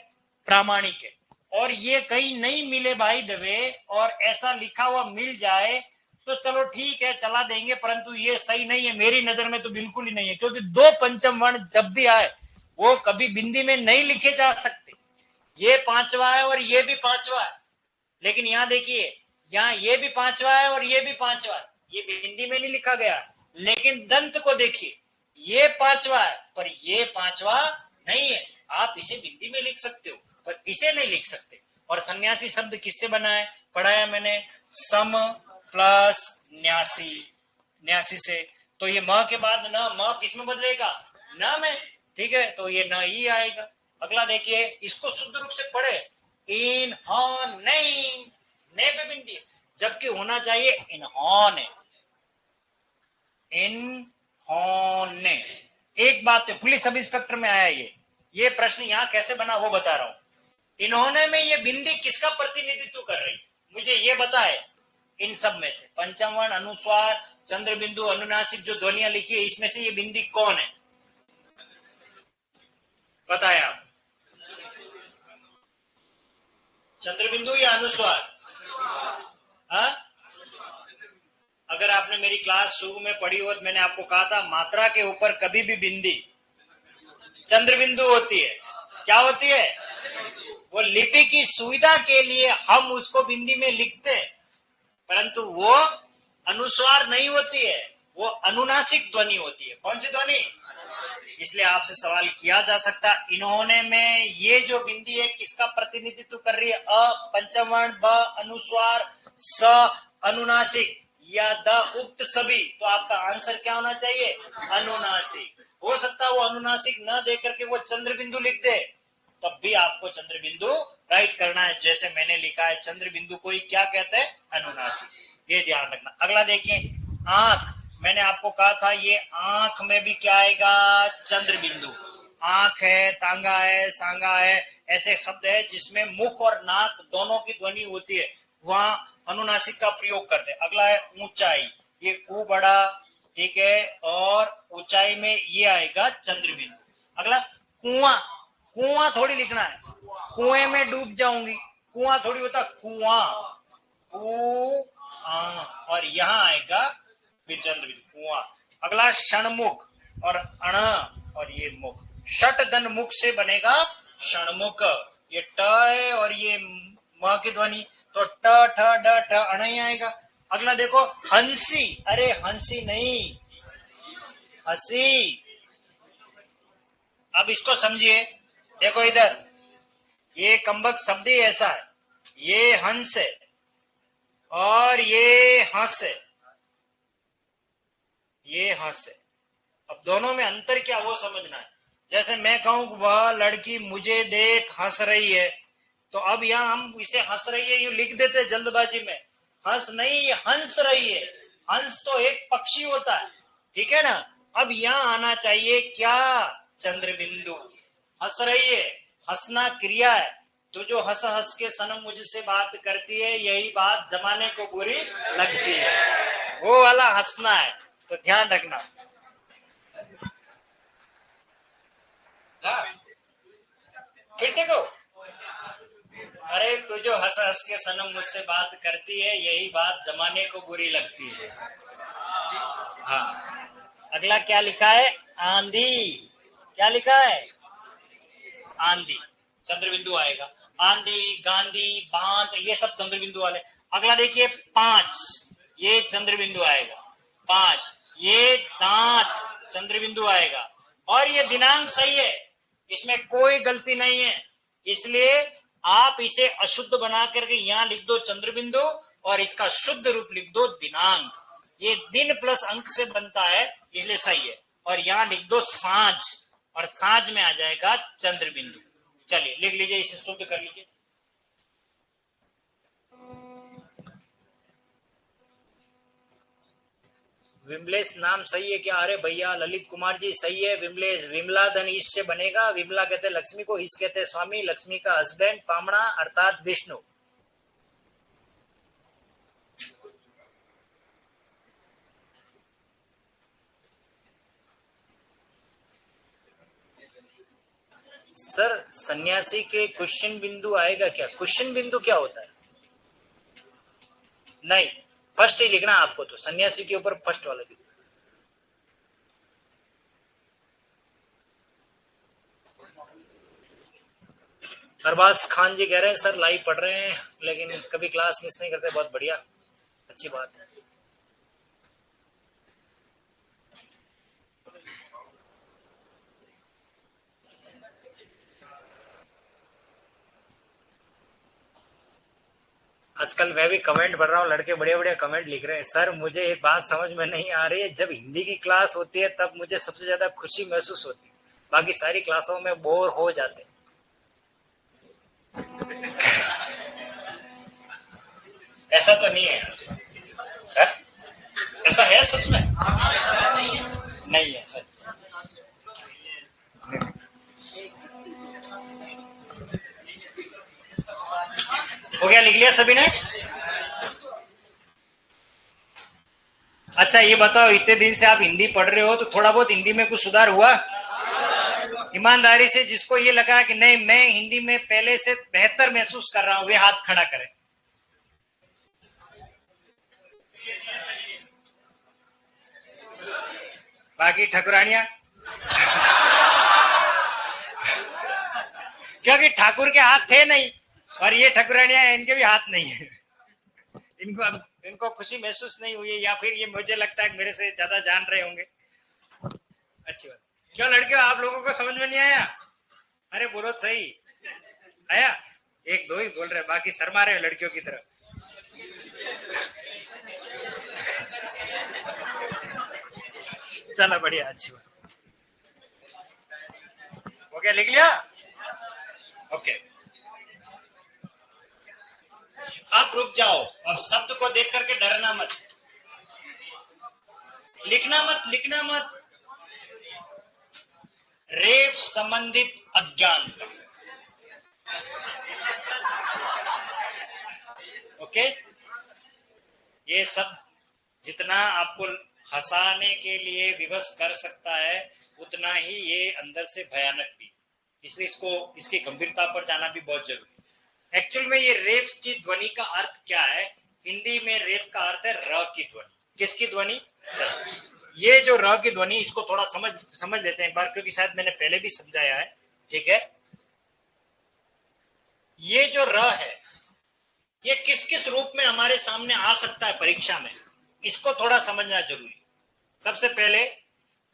प्रामाणिक है। और ये कहीं नहीं मिले भाई दबे, और ऐसा लिखा हुआ मिल जाए तो चलो ठीक है चला देंगे, परंतु ये सही नहीं है, मेरी नजर में तो बिल्कुल ही नहीं है। क्योंकि दो पंचम वर्ण जब भी आए वो कभी बिंदी में नहीं लिखे जा सकते। ये पांचवा है और ये भी पांचवा है, लेकिन यहां देखिए, यहाँ ये भी पांचवा है और ये भी पांचवा है, ये बिंदी में नहीं लिखा गया। लेकिन दंत को देखिए, ये पांचवा है पर ये पांचवा नहीं है। आप इसे बिंदी में लिख सकते हो पर इसे नहीं लिख सकते। और सन्यासी शब्द किससे बना है? पढ़ाया मैंने, सम प्लस न्यासी, न्यासी से। तो ये म के बाद न, म किस में बदलेगा? न में। ठीक है, तो ये न ही आएगा। अगला देखिए, इसको शुद्ध रूप से पढ़े, इन्होंने, ने पे बिंदी, जबकि होना चाहिए इन्होंने, इन्होंने। एक बात है, पुलिस सब इंस्पेक्टर में आया ये प्रश्न यहां कैसे बना वो बता रहा हूं। इन्होंने में ये बिंदी किसका प्रतिनिधित्व कर रही, मुझे ये बताए। इन सब में से पंचम वर्ण, अनुस्वार, चंद्र बिंदु, अनुनासिक जो ध्वनियां लिखी है, इसमें से ये बिंदी कौन है? बताए आप। चंद्र बिंदु या अनुस्वार? हाँ, अगर आपने मेरी क्लास शुरू में पढ़ी हो तो मैंने आपको कहा था मात्रा के ऊपर कभी भी बिंदी चंद्र बिंदु होती है। क्या होती है? वो लिपि की सुविधा के लिए हम उसको बिंदी में लिखते हैं, परंतु वो अनुस्वार नहीं होती है, वो अनुनासिक ध्वनि होती है। कौन सी ध्वनि? इसलिए आपसे सवाल किया जा सकता, इन्होंने में ये जो बिंदी है किसका प्रतिनिधित्व कर रही है? अ पंचम वर्ण, ब अनुस्वार, स अनुनासिक या द उक्त सभी। तो आपका आंसर क्या होना चाहिए? अनुनासिक। हो सकता है वो अनुनासिक न दे करके वो चंद्र बिंदु लिख दे, तब भी आपको चंद्र बिंदु राइट करना है। जैसे मैंने लिखा है चंद्र बिंदु को ही क्या कहते हैं? अनुनासिक। ये ध्यान रखना। अगला देखिए, आंख। मैंने आपको कहा था ये आंख में भी क्या आएगा? चंद्र बिंदु। आंख है, तांगा है, सांगा है, ऐसे शब्द है जिसमें मुख और नाक दोनों की ध्वनि होती है, वहां अनुनासिक का प्रयोग करते हैं। अगला है ऊंचाई, ये ऊ बड़ा, ठीक है, और ऊंचाई में ये आएगा चंद्र बिंदु। अगला कुआं। कुआं थोड़ी लिखना है, कुएं में डूब जाऊंगी, कुआं थोड़ी होता, कुआं, और यहां आएगा चंद्र बिंदु, कुआं। अगला षणमुख और अण, और ये मुख, षट धन मुख से बनेगा षणमुख। ये ट है और ये म की ध्वनि, तो ट ठ ड ठ अण ही आएगा। अगला देखो हंसी, अरे हंसी नहीं, हंसी। अब इसको समझिए, देखो इधर, ये कम्बक शब्द ही ऐसा है, ये हंस है और ये हंस है, ये हंस है। अब दोनों में अंतर क्या वो समझना है। जैसे मैं कहूं वह लड़की मुझे देख हंस रही है, तो अब यहां हम इसे हंस रही है यूं लिख देते जल्दबाजी में, हंस नहीं, ये हंस रही है। हंस तो एक पक्षी होता है, ठीक है ना। अब यहां आना चाहिए क्या? चंद्र बिंदु। हंस रही है, हंसना क्रिया है, तो जो हंस हंस के सनम मुझसे बात करती है, यही बात जमाने को बुरी लगती है, वो वाला हंसना है। तो ध्यान रखना। हाँ, फिर से कहो। अरे तू जो हंस हंस के सनम मुझसे बात करती है, यही बात जमाने को बुरी लगती है। हाँ। अगला क्या लिखा है? आंधी। क्या लिखा है? आंधी, चंद्र बिंदु आएगा। आंधी, गांधी, बांध, ये सब चंद्र बिंदु वाले। अगला देखिए पांच, ये चंद्र बिंदु आएगा। पांच, ये दांत, चंद्र बिंदु आएगा। और ये दिनांक सही है, इसमें कोई गलती नहीं है, इसलिए आप इसे अशुद्ध बना करके यहां लिख दो चंद्र बिंदु, और इसका शुद्ध रूप लिख दो दिनांक। ये दिन प्लस अंक से बनता है, इसलिए सही है। और यहां लिख दो सांझ, और सांझ में आ जाएगा चंद्र बिंदु। चलिए लिख लीजिए, इसे शुद्ध कर लीजिए। विमलेश नाम सही है क्या? अरे भैया ललित कुमार जी सही है विमलेश। विमला धन ईश से बनेगा। विमला कहते हैं लक्ष्मी को, ईश कहते हैं स्वामी, लक्ष्मी का हस्बैंड पामड़ा अर्थात विष्णु। सर सन्यासी के क्वेश्चन बिंदु आएगा क्या? क्वेश्चन बिंदु क्या होता है? नहीं, फर्स्ट ही लिखना आपको, तो सन्यासी के ऊपर फर्स्ट वाला लिखना। अरबाज खान जी कह रहे हैं सर लाइव पढ़ रहे हैं लेकिन कभी क्लास मिस नहीं करते, बहुत बढ़िया, अच्छी बात है। आजकल मैं भी कमेंट पढ़ रहा हूँ, लड़के बड़े बड़े कमेंट लिख रहे हैं। सर मुझे एक बात समझ में नहीं आ रही है, जब हिंदी की क्लास होती है तब मुझे सबसे ज्यादा खुशी महसूस होती है, बाकी सारी क्लासों में बोर हो जाते हैं। ऐसा तो नहीं है, है? ऐसा है सच में? नहीं है सच। हो गया, लिख लिया सभी ने? अच्छा ये बताओ, इतने दिन से आप हिंदी पढ़ रहे हो तो थोड़ा बहुत हिंदी में कुछ सुधार हुआ? ईमानदारी से जिसको ये लगा कि नहीं मैं हिंदी में पहले से बेहतर महसूस कर रहा हूं, वे हाथ खड़ा करें। बाकी ठकुरानियां क्योंकि ठाकुर के हाथ थे नहीं और ये ठकुरानियां इनके भी हाथ नहीं है, इनको खुशी महसूस नहीं हुई, या फिर ये मुझे लगता है मेरे से ज्यादा जान रहे होंगे। अच्छी बात। क्यों लड़कियों, आप लोगों को समझ में नहीं आया? अरे बोलो सही आया। एक दो ही बोल रहे, बाकी शर्मा रहे लड़कियों की तरफ। चलो बढ़िया, अच्छी बात। हो गया, लिख लिया? ओके, अब रुक जाओ। अब शब्द को देख करके डरना मत, लिखना मत। रेप संबंधित अज्ञानता। ओके, ये सब जितना आपको हंसाने के लिए विवश कर सकता है, उतना ही ये अंदर से भयानक भी, इसलिए इसकी गंभीरता पर जाना भी बहुत जरूरी है। एक्चुअल में ये रेफ की ध्वनि का अर्थ क्या है? हिंदी में रेफ का अर्थ है र की ध्वनि। किसकी ध्वनि? ये जो र की ध्वनि, इसको थोड़ा समझ लेते हैं एक बार, क्योंकि शायद मैंने पहले भी समझाया है। ठीक है, ये जो र है, ये किस किस रूप में हमारे सामने आ सकता है परीक्षा में, इसको थोड़ा समझना जरूरी। सबसे पहले,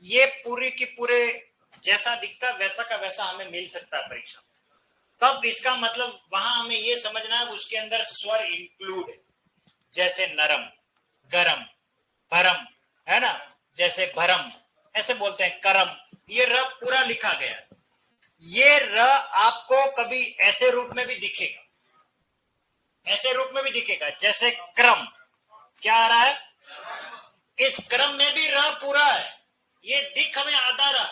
ये पूरी की पूरे जैसा दिखता वैसा का वैसा हमें मिल सकता है परीक्षा में, तब इसका मतलब वहां हमें ये समझना है उसके अंदर स्वर इंक्लूड है। जैसे नरम, गरम, भरम, है ना? जैसे भरम ऐसे बोलते हैं, करम, ये र पूरा लिखा गया है। ये र आपको कभी ऐसे रूप में भी दिखेगा, ऐसे रूप में भी दिखेगा, जैसे क्रम। क्या आ रहा है? इस क्रम में भी र पूरा है, ये दिख हमें आधा रहा,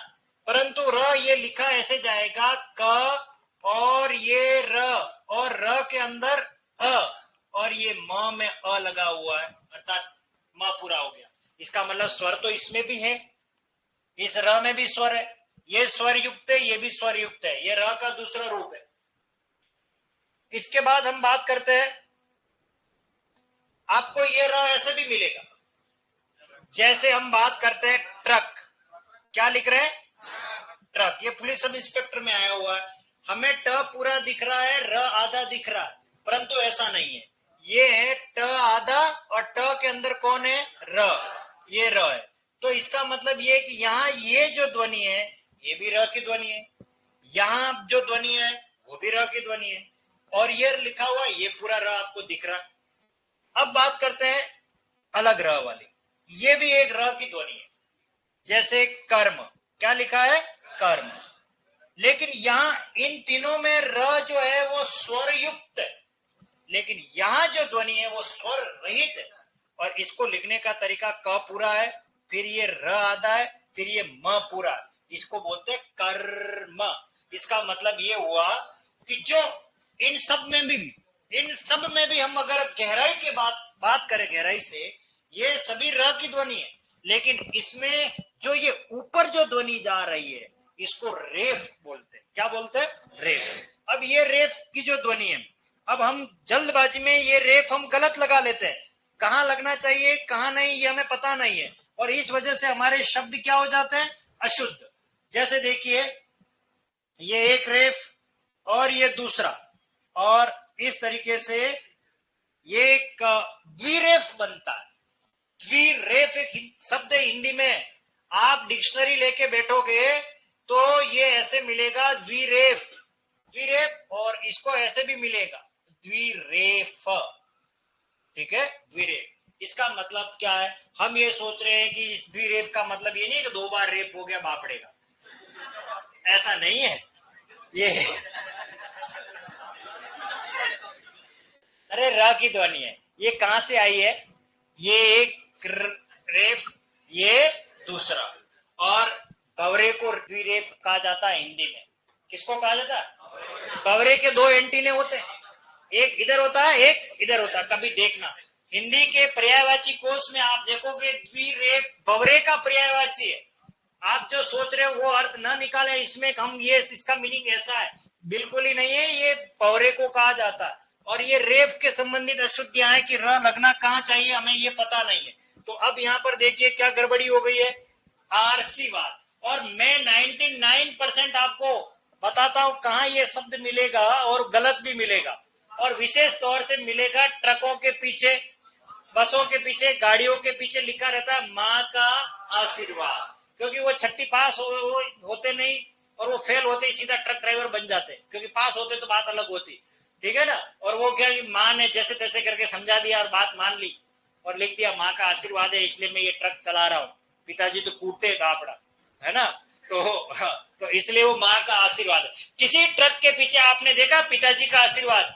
परंतु र ये लिखा ऐसे जाएगा क, और ये र, और र के अंदर अ, और ये म में अ लगा हुआ है, अर्थात म पूरा हो गया। इसका मतलब स्वर तो इसमें भी है, इस र में भी स्वर है, ये स्वर युक्त है, ये भी स्वर युक्त है, ये र का दूसरा रूप है। इसके बाद हम बात करते हैं, आपको ये र ऐसे भी मिलेगा, जैसे हम बात करते हैं ट्रक। क्या लिख रहे हैं? ट्रक। ये पुलिस सब इंस्पेक्टर में आया हुआ है, हमें ट पूरा दिख रहा है, र आधा दिख रहा है, परंतु ऐसा नहीं है। ये है ट आधा, और ट के अंदर कौन है? र। ये र है, तो इसका मतलब ये कि यहाँ ये जो ध्वनि है, ये भी र की ध्वनि है, यहाँ जो ध्वनि है वो भी र की ध्वनि है, और ये लिखा हुआ ये पूरा र आपको दिख रहा है। अब बात करते हैं अलग र वाली, ये भी एक र की ध्वनि है, जैसे कर्म। क्या लिखा है? कर्म। लेकिन यहां इन तीनों में र जो है वो स्वर युक्त है, लेकिन यहां जो ध्वनि है वो स्वर रहित है, और इसको लिखने का तरीका क पूरा है, फिर ये र आधा है, फिर ये म पूरा है, इसको बोलते हैं कर्म। इसका मतलब ये हुआ कि जो इन सब में भी हम अगर गहराई की बात करें, गहराई से, ये सभी र की ध्वनि है, लेकिन इसमें जो ये ऊपर जो ध्वनि जा रही है, इसको रेफ बोलते हैं। क्या बोलते हैं? रेफ। अब ये रेफ की जो ध्वनि है, अब हम जल्दबाजी में ये रेफ हम गलत लगा लेते हैं, कहां लगना चाहिए कहां नहीं ये हमें पता नहीं है, और इस वजह से हमारे शब्द क्या हो जाते हैं? अशुद्ध। जैसे देखिए, ये एक रेफ और ये दूसरा, और इस तरीके से ये एक द्विरेफ बनता है। द्विरेफ एक शब्द है हिंदी में, आप डिक्शनरी लेके बैठोगे तो ये ऐसे मिलेगा द्विरेफ, द्विरेफ, और इसको ऐसे भी मिलेगा द्विरेफ। ठीक है, द्विरेफ। इसका मतलब क्या है? हम ये सोच रहे हैं कि इस द्विरेफ का मतलब ये नहीं कि 2 बार रेप हो गया बापड़े का, ऐसा नहीं है ये। अरे र की ध्वनि है, ये कहां से आई है? ये एक रेफ, ये दूसरा, और भवरे को द्विरेफ कहा जाता है हिंदी में। किसको कहा जाता है? भवरे के 2 एंटीने होते हैं, एक इधर होता है, एक इधर होता है। कभी देखना हिंदी के पर्यायवाची कोश में आप देखोगे द्विरेफ भवरे का पर्यायवाची है। आप जो सोच रहे हो वो अर्थ ना निकाले इसमें, हम ये इसका मीनिंग ऐसा है, बिल्कुल ही नहीं है, ये भवरे को कहा जाता है। और ये रेफ के संबंधित अशुद्धियां है कि र लगना कहां चाहिए हमें ये पता नहीं है। तो अब यहाँ पर देखिए क्या गड़बड़ी हो गई है, आशीर्वाद। और मैं 99% आपको बताता हूं कहां ये शब्द मिलेगा और गलत भी मिलेगा, और विशेष तौर से मिलेगा ट्रकों के पीछे, बसों के पीछे, गाड़ियों के पीछे लिखा रहता है माँ का आशीर्वाद, क्योंकि वो छठी पास होते नहीं और वो फेल होते ही सीधा ट्रक ड्राइवर बन जाते, क्योंकि पास होते तो बात अलग होती, ठीक है ना। और वो क्या कि माँ ने जैसे तैसे करके समझा दिया और बात मान ली और लिख दिया माँ का आशीर्वाद है इसलिए मैं ये ट्रक चला रहा हूँ, पिताजी तो कूटते गापड़ा, है ना। तो हाँ, तो इसलिए वो माँ का आशीर्वाद है। किसी ट्रक के पीछे आपने देखा पिताजी का आशीर्वाद?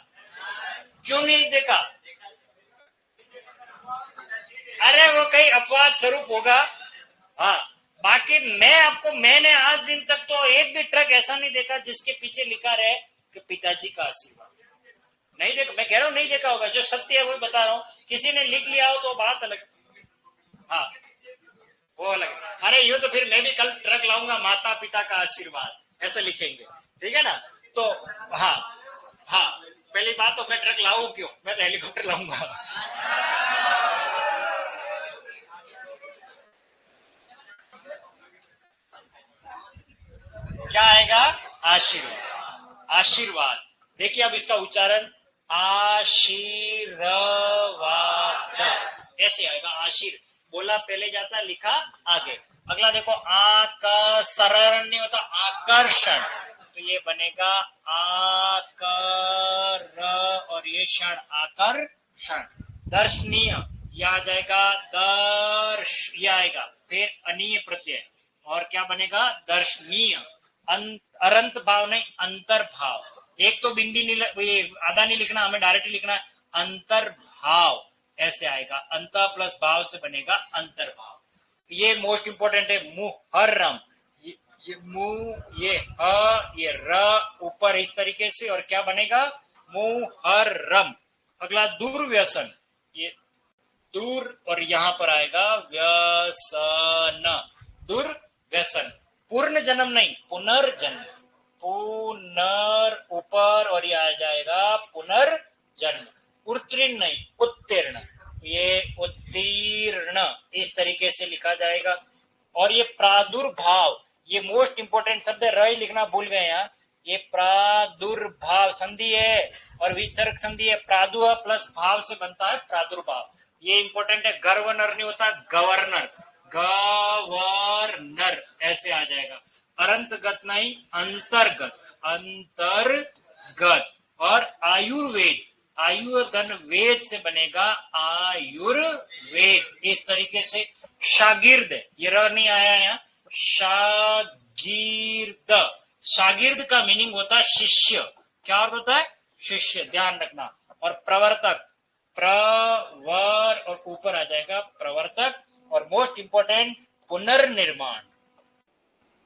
क्यों नहीं देखा? अरे वो कहीं अपवाद स्वरूप होगा। हाँ, बाकी मैंने आज दिन तक तो एक भी ट्रक ऐसा नहीं देखा जिसके पीछे लिखा रहे कि पिताजी का आशीर्वाद। नहीं देखा, मैं कह रहा हूँ नहीं देखा होगा, जो सत्य है वो बता रहा हूँ। किसी ने लिख लिया हो तो बात अलग। हाँ, वो अलग। अरे यूं तो फिर मैं भी कल ट्रक लाऊंगा, माता पिता का आशीर्वाद ऐसे लिखेंगे, ठीक है ना। तो हाँ, हाँ, पहली बात तो मैं ट्रक लाऊं क्यों, मैं तो हेलीकॉप्टर लाऊंगा। क्या आएगा? आशीर्वाद। आशीर्वाद। देखिए अब इसका उच्चारण आशीर्वाद ऐसे आएगा। आशीर बोला पहले जाता, लिखा आगे। अगला देखो, आकर्षण नहीं होता, आकर्षण, तो ये बनेगा आकर और ये क्षण, आकर्षण। दर्शनीय, यह आ जाएगा दर्श, ये आएगा फिर अनीय प्रत्यय, और क्या बनेगा? दर्शनीय। अरंत भाव नहीं, अंतर भाव। एक तो बिंदी नहीं, आधा नहीं लिखना, हमें डायरेक्ट लिखना है अंतर्भाव, ऐसे आएगा। अंत प्लस भाव से बनेगा अंतर्भाव। ये मोस्ट इंपोर्टेंट है, मुहर्रम। ये मुंह, ये र ऊपर इस तरीके से, और क्या बनेगा? मुहर्रम। अगला दुर्व्यसन, ये दूर और यहां पर आएगा व्यसन, दुर्व्यसन। पूर्ण जन्म नहीं, पुनर्जन्म। पुनर ऊपर और ये आ जाएगा पुनर्जन्म। उत्तीर्ण नहीं, उत्तीर्ण, ये उत्तीर्ण इस तरीके से लिखा जाएगा। और ये प्रादुर्भाव, ये मोस्ट इंपोर्टेंट शब्द है, रही लिखना भूल गए यहाँ। ये प्रादुर्भाव संधि है और विसर्ग संधि है, प्रादुः प्लस भाव से बनता है प्रादुर्भाव। ये इंपॉर्टेंट है, गवर्नर नहीं होता, गवर्नर, गवर्नर ऐसे आ जाएगा। अरंतगत नहीं, अंतर्गत, अंतर्गत। और आयुर्वेद, आयुर्धन वेद से बनेगा आयुर्वेद इस तरीके से। शागिर्द, ये र नहीं आया यहाँ, शागिर्द। शागिर्द का मीनिंग होता है शिष्य। क्या होता है? शिष्य, ध्यान रखना। और प्रवर्तक, प्रवर और ऊपर आ जाएगा प्रवर्तक। और मोस्ट इंपोर्टेंट पुनर्निर्माण,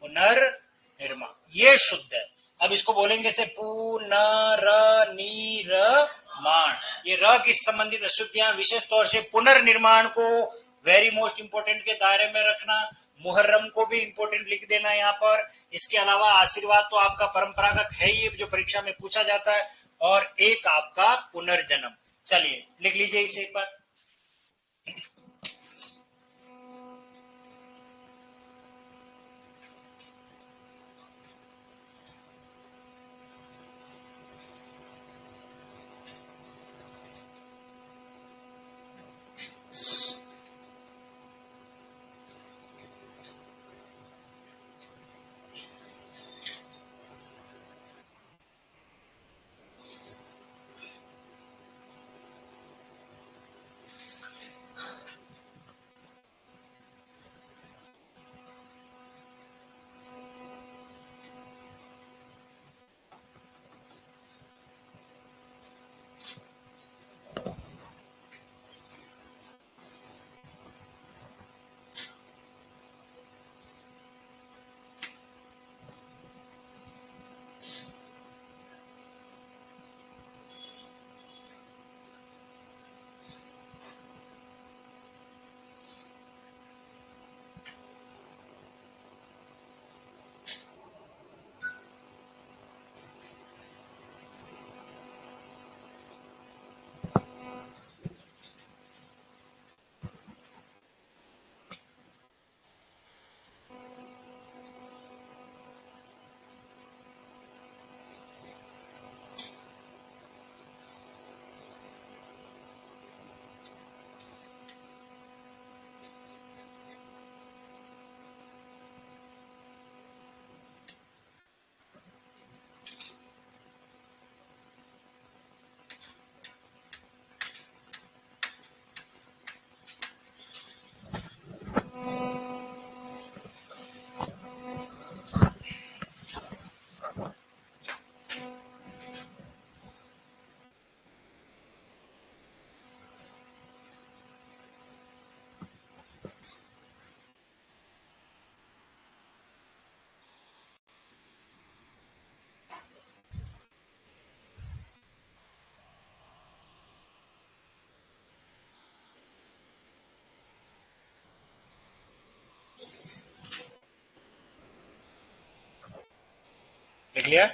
पुनर्निर्माण, ये शुद्ध है। अब इसको बोलेंगे से पुनर्निर्माण। ये र की संबंधित अशुद्धियां, विशेष तौर से पुनर्निर्माण को वेरी मोस्ट इंपोर्टेंट के दायरे में रखना। मुहर्रम को भी इंपोर्टेंट लिख देना यहाँ पर। इसके अलावा आशीर्वाद तो आपका परंपरागत है ही, जो परीक्षा में पूछा जाता है। और एक आपका पुनर्जन्म। चलिए लिख लीजिए इसे एक बार। लिख लिया?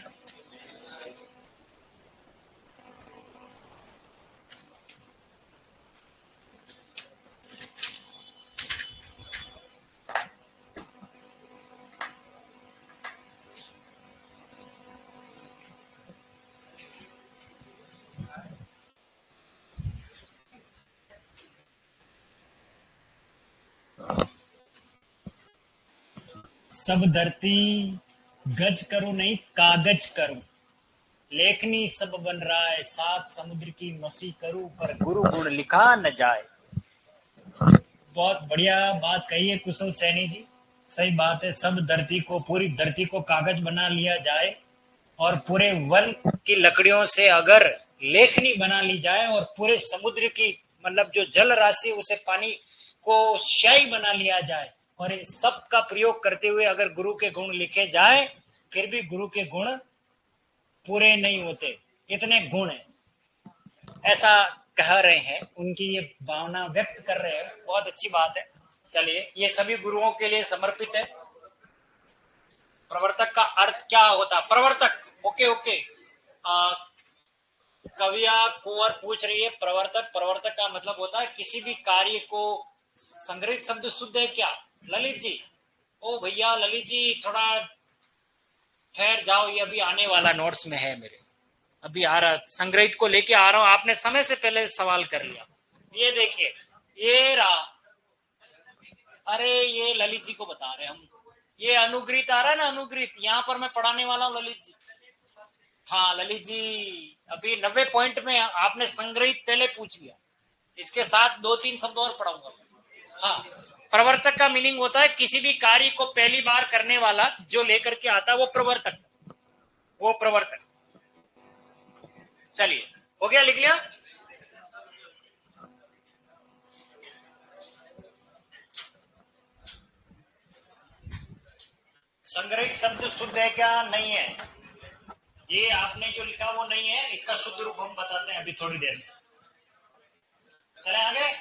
सब धरती गज करूं नहीं कागज करूं, लेखनी सब बन रहा है, सात समुद्र की मसी करूं, पर गुरु गुण लिखा न जाए। बहुत बढ़िया बात कही है कुशल सैनी जी, सही बात है। सब धरती को, पूरी धरती को कागज बना लिया जाए और पूरे वन की लकड़ियों से अगर लेखनी बना ली जाए और पूरे समुद्र की मतलब जो जल राशि उसे पानी को स्याही बना लिया जाए और इन सब का प्रयोग करते हुए अगर गुरु के गुण लिखे जाए, फिर भी गुरु के गुण पूरे नहीं होते, इतने गुण है, ऐसा कह रहे हैं, उनकी ये भावना व्यक्त कर रहे हैं। बहुत अच्छी बात है। चलिए, ये सभी गुरुओं के लिए समर्पित है। प्रवर्तक का अर्थ क्या होता है? प्रवर्तक, ओके ओके। कविया कुंवर पूछ रही है प्रवर्तक, प्रवर्तक का मतलब होता है किसी भी कार्य को, संग्रहित शब्द शुद्ध है क्या ललित जी? ओ भैया ललित जी थोड़ा ठहर जाओ, ये अभी आने वाला नोट्स में है मेरे, अभी आ रहा, संग्रहित को लेके आ रहा हूं। आपने समय से पहले सवाल कर लिया। ये देखिए, ये रहा, अरे ये ललित जी को बता रहे हम, ये अनुग्रहित आ रहा है ना, अनुग्रहित, यहाँ पर मैं पढ़ाने वाला हूँ ललित जी। हाँ ललित जी, अभी 90 पॉइंट में आपने संग्रहित पहले पूछ लिया, इसके साथ 2-3 शब्द और पढ़ाऊंगा। हाँ, प्रवर्तक का मीनिंग होता है किसी भी कार्य को पहली बार करने वाला जो लेकर के आता है वो प्रवर्तक, वो प्रवर्तक। चलिए, हो गया, लिख लिया? संग्रहित शब्द शुद्ध है क्या? नहीं है, ये आपने जो लिखा वो नहीं है, इसका शुद्ध रूप हम बताते हैं अभी थोड़ी देर में। चले आगे।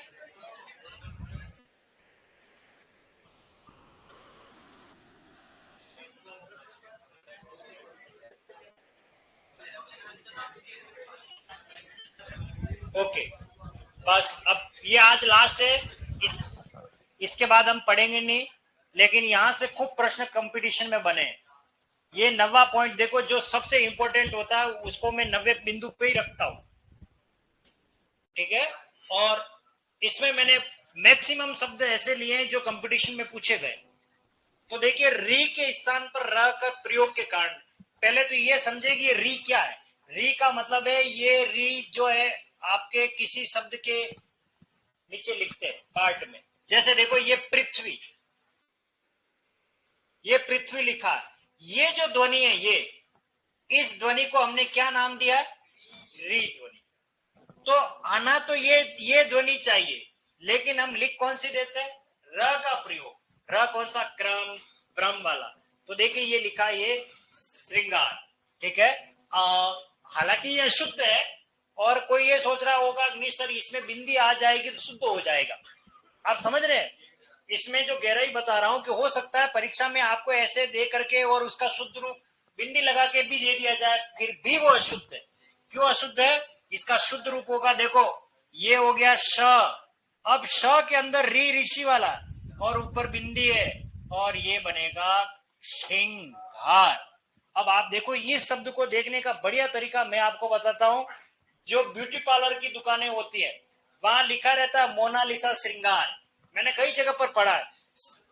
ओके, बस अब ये आज लास्ट है, इसके बाद हम पढ़ेंगे नहीं, लेकिन यहां से खूब प्रश्न कंपटीशन में बने। ये 90 पॉइंट देखो, जो सबसे इंपॉर्टेंट होता है उसको मैं 90 बिंदु पे ही रखता हूं, ठीक है? और इसमें मैंने मैक्सिमम शब्द ऐसे लिए हैं जो कंपटीशन में पूछे गए। तो देखिए, री के स्थान पर र का प्रयोग के कारण, पहले तो ये समझे कि ये री क्या है। री का मतलब है, ये री जो है आपके किसी शब्द के नीचे लिखते हैं पार्ट में, जैसे देखो ये पृथ्वी, ये पृथ्वी लिखा है, ये जो ध्वनि है, ये, इस ध्वनि को हमने क्या नाम दिया? री ध्वनि। तो आना तो ये ध्वनि चाहिए, लेकिन हम लिख कौन सी देते हैं? र का प्रयोग। र कौन सा? क्रम, क्रम वाला। तो देखिए ये लिखा, ये श्रृंगार, ठीक है? हालांकि ये शुद्ध है, और कोई ये सोच रहा होगा नहीं सर इसमें बिंदी आ जाएगी तो शुद्ध हो जाएगा। आप समझ रहे हैं इसमें जो गहराई बता रहा हूं, कि हो सकता है परीक्षा में आपको ऐसे दे करके और उसका शुद्ध रूप बिंदी लगा के भी दे दिया जाए, फिर भी वो अशुद्ध है। क्यों अशुद्ध है? इसका शुद्ध रूप होगा, देखो ये हो गया श, अब श के अंदर री ऋषि वाला और ऊपर बिंदी है, और ये बनेगा श्रृंगार। अब आप देखो, इस शब्द को देखने का बढ़िया तरीका मैं आपको बताता हूं। जो ब्यूटी पार्लर की दुकानें होती है, वहां लिखा रहता है मोनालिसा श्रृंगार, मैंने कई जगह पर पढ़ा है।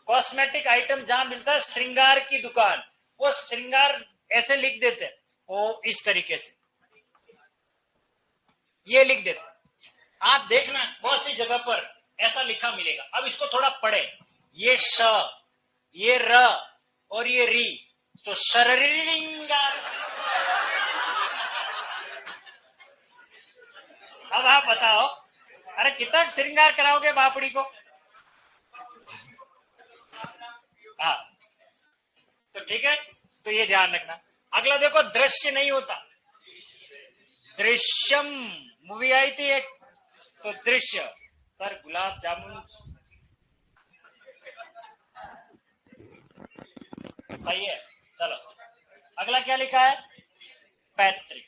कॉस्मेटिक आइटम जहां मिलता है श्रृंगार की दुकान, वो श्रृंगार ऐसे लिख देते हैं, वो इस तरीके से ये लिख देते हैं। आप देखना बहुत सी जगह पर ऐसा लिखा मिलेगा। अब इसको थोड़ा पढ़े, ये श, ये र और ये री, तो शरीरिंगार। अब आप बताओ, अरे कितना श्रृंगार कराओगे बापड़ी को? हाँ, तो ठीक है, तो ये ध्यान रखना। अगला देखो, दृश्य नहीं होता, दृश्यम मूवी आई थी एक, तो दृश्य। सर गुलाब जामुन सही है, चलो अगला क्या लिखा है? पैतृक।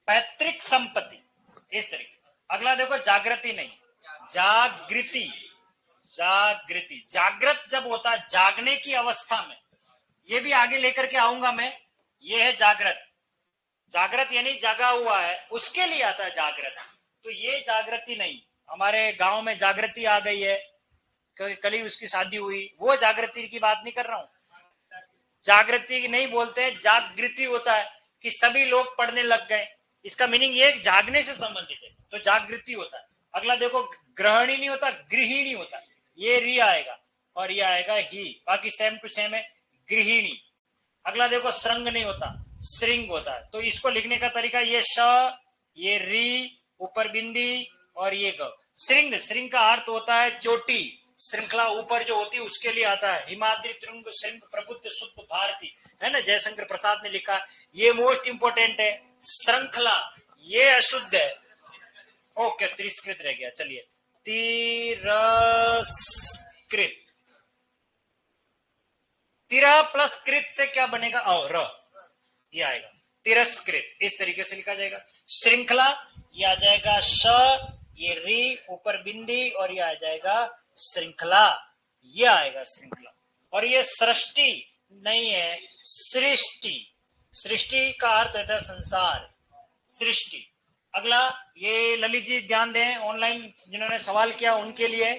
पैतृक संपत्ति इस तरीके। अगला देखो जागृति नहीं, जागृति। जागृति, जागृत जब होता है जागने की अवस्था में, ये भी आगे लेकर के आऊंगा मैं। ये है जागृत। जागृत यानी जगा हुआ है, उसके लिए आता है जागृत। तो ये जागृति नहीं, हमारे गांव में जागृति आ गई है क्योंकि कल ही उसकी शादी हुई, वो जागृति की बात नहीं कर रहा हूं। जागृति नहीं बोलते, जागृति होता है कि सभी लोग पढ़ने लग गए, इसका मीनिंग ये जागने से संबंधित है, तो जागृति होता है। अगला देखो, ग्रहणी नहीं होता, गृहिणी होता, ये री आएगा और ये आएगा ही, बाकी सेम टू सेम है, गृहिणी। अगला देखो, श्रृंग नहीं होता, श्रृंग होता है। तो इसको लिखने का तरीका, ये श, ये री, ऊपर बिंदी और ये ग। श्रृंग, श्रृंग का अर्थ होता है चोटी, श्रृंखला ऊपर जो होती है उसके लिए आता है। हिमाद्री त्रिंग श्रृंग प्रबुद्ध शुद्ध भारती, है ना, जयशंकर प्रसाद ने लिखा। ये मोस्ट इंपोर्टेंट है, श्रृंखला, ये अशुद्ध है। ओके, तिरस्कृत रह गया, चलिए, तिरस्कृत। तिरा प्लस कृत से क्या बनेगा? र, ये आएगा तिरस्कृत, इस तरीके से लिखा जाएगा। श्रृंखला, ये आ जाएगा श, ये री, ऊपर बिंदी और ये आ जाएगा श्रृंखला, ये आएगा श्रृंखला। और ये सृष्टि नहीं है, सृष्टि। सृष्टि का अर्थ होता है संसार, सृष्टि। अगला, ये ललित जी ध्यान दें, ऑनलाइन जिन्होंने सवाल किया उनके लिए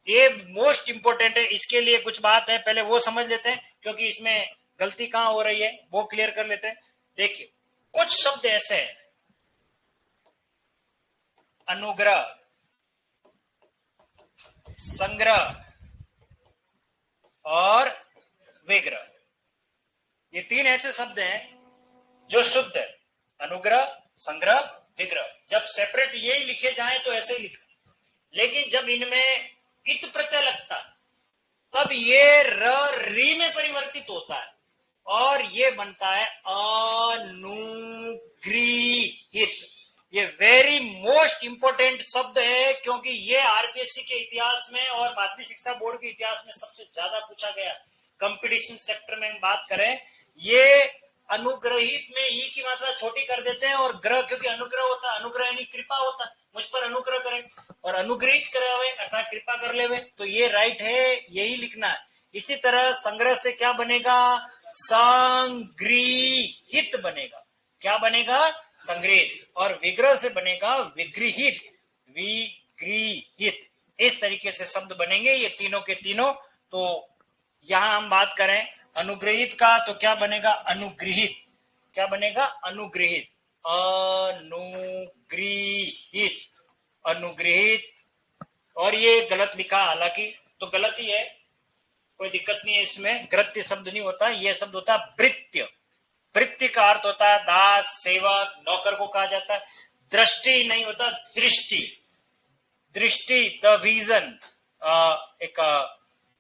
ये मोस्ट इंपोर्टेंट है, इसके लिए कुछ बात है, पहले वो समझ लेते हैं क्योंकि इसमें गलती कहां हो रही है वो क्लियर कर लेते हैं। देखिए, कुछ शब्द ऐसे हैं, अनुग्रह, संग्रह और विग्रह, ये तीन ऐसे शब्द हैं जो शुद्ध है, अनुग्रह, संग्रह, विग्रह। जब सेपरेट यही लिखे जाएं तो ऐसे ही लिखना, लेकिन जब इनमें इत प्रत्यय लगता है तब ये र री में परिवर्तित होता है और ये बनता है अनुगृहित। ये वेरी मोस्ट इंपोर्टेंट शब्द है क्योंकि ये आरपीएससी के इतिहास में और माध्यमिक शिक्षा बोर्ड के इतिहास में सबसे ज्यादा पूछा गया। कंपटीशन सेक्टर में बात करें, ये अनुग्रहित में ई की मात्रा छोटी कर देते हैं और ग्रह, क्योंकि अनुग्रह होता है, अनुग्रह यानी कृपा होता है, मुझ पर अनुग्रह करें, और अनुग्रहित करे हुए अर्थात कृपा कर ले हुए, तो ये राइट है, यही लिखना है। इसी तरह संग्रह से क्या बनेगा? संग्रहित बनेगा। क्या बनेगा? संग्रहित। और विग्रह से बनेगा विगृहित, विगृहित। इस तरीके से शब्द बनेंगे ये तीनों के तीनों। तो यहां हम बात करें अनुग्रहित का तो क्या बनेगा? अनुग्रहित। क्या बनेगा? अनुग्रहित, अनुग्रहित, अनुग्रहित। और ये गलत लिखा, हालांकि तो गलत ही है, कोई दिक्कत नहीं है इसमें, गृत्य शब्द नहीं होता, यह शब्द होता है भृत्य। भृत्य का अर्थ होता है दास, सेवक, नौकर को कहा जाता है। दृष्टि नहीं होता, दृष्टि, दृष्टि, द विजन। एक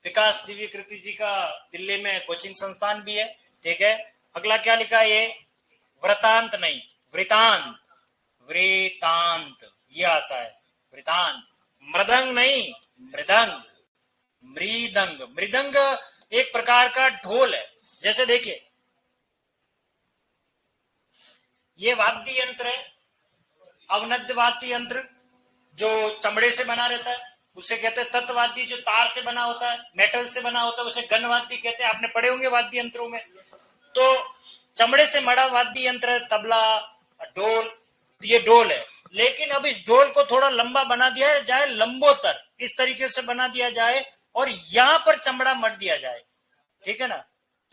विकास दिव्य कृति जी का दिल्ली में कोचिंग संस्थान भी है, ठीक है। अगला क्या लिखा है? ये वृतांत नहीं, वृतांत, वृतांत ये आता है, वृतांत। मृदंग नहीं, मृदंग, मृदंग। मृदंग एक प्रकार का ढोल है। जैसे देखिए, ये वाद्य यंत्र है, अवनद्य वाद्य यंत्र जो चमड़े से बना रहता है उसे कहते हैं तत्वाद्य, जो तार से बना होता है, मेटल से बना होता है उसे गणवाद्य कहते हैं। आपने पढ़े होंगे वाद्य यंत्रों में। तो चमड़े से मड़ा वाद्य यंत्र, तबला, ढोल, ये ढोल है। लेकिन अब इस ढोल को थोड़ा लंबा बना दिया जाए, लंबोतर इस तरीके से बना दिया जाए और यहां पर चमड़ा मर दिया जाए, ठीक है ना।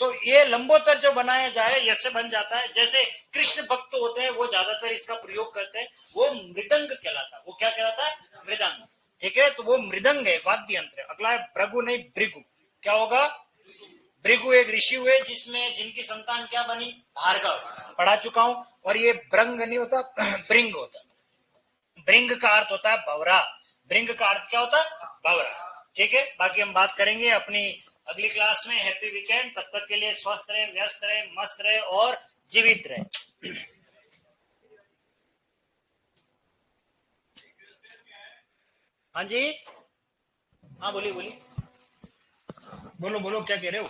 तो ये लंबोतर जो बनाया जाए ऐसे बन जाता है। जैसे कृष्ण भक्त होते हैं वो ज्यादातर इसका प्रयोग करते हैं, वो मृदंग कहलाता है। वो क्या कहलाता है? मृदंग, ठीक है। तो वो मृदंग है, वाद्य यंत्र। अगला है भृगु नहीं, भृगु। क्या होगा? भृगु एक ऋषि हुए जिसमें जिनकी संतान क्या बनी? भार्गव, पढ़ा चुका हूं। और ये भृंग नहीं होता, भृंग होता। भृंग का अर्थ होता है भवरा, भृंग का अर्थ क्या होता है? भवरा, ठीक है। बाकी हम बात करेंगे अपनी अगली क्लास में। हैप्पी वीकेंड, तब तक के लिए स्वस्थ रहे, व्यस्त रहे, मस्त रहे और जीवित रहे। हाँ जी, हाँ बोलिए बोलिए। बोलो बोलो क्या कह रहे हो?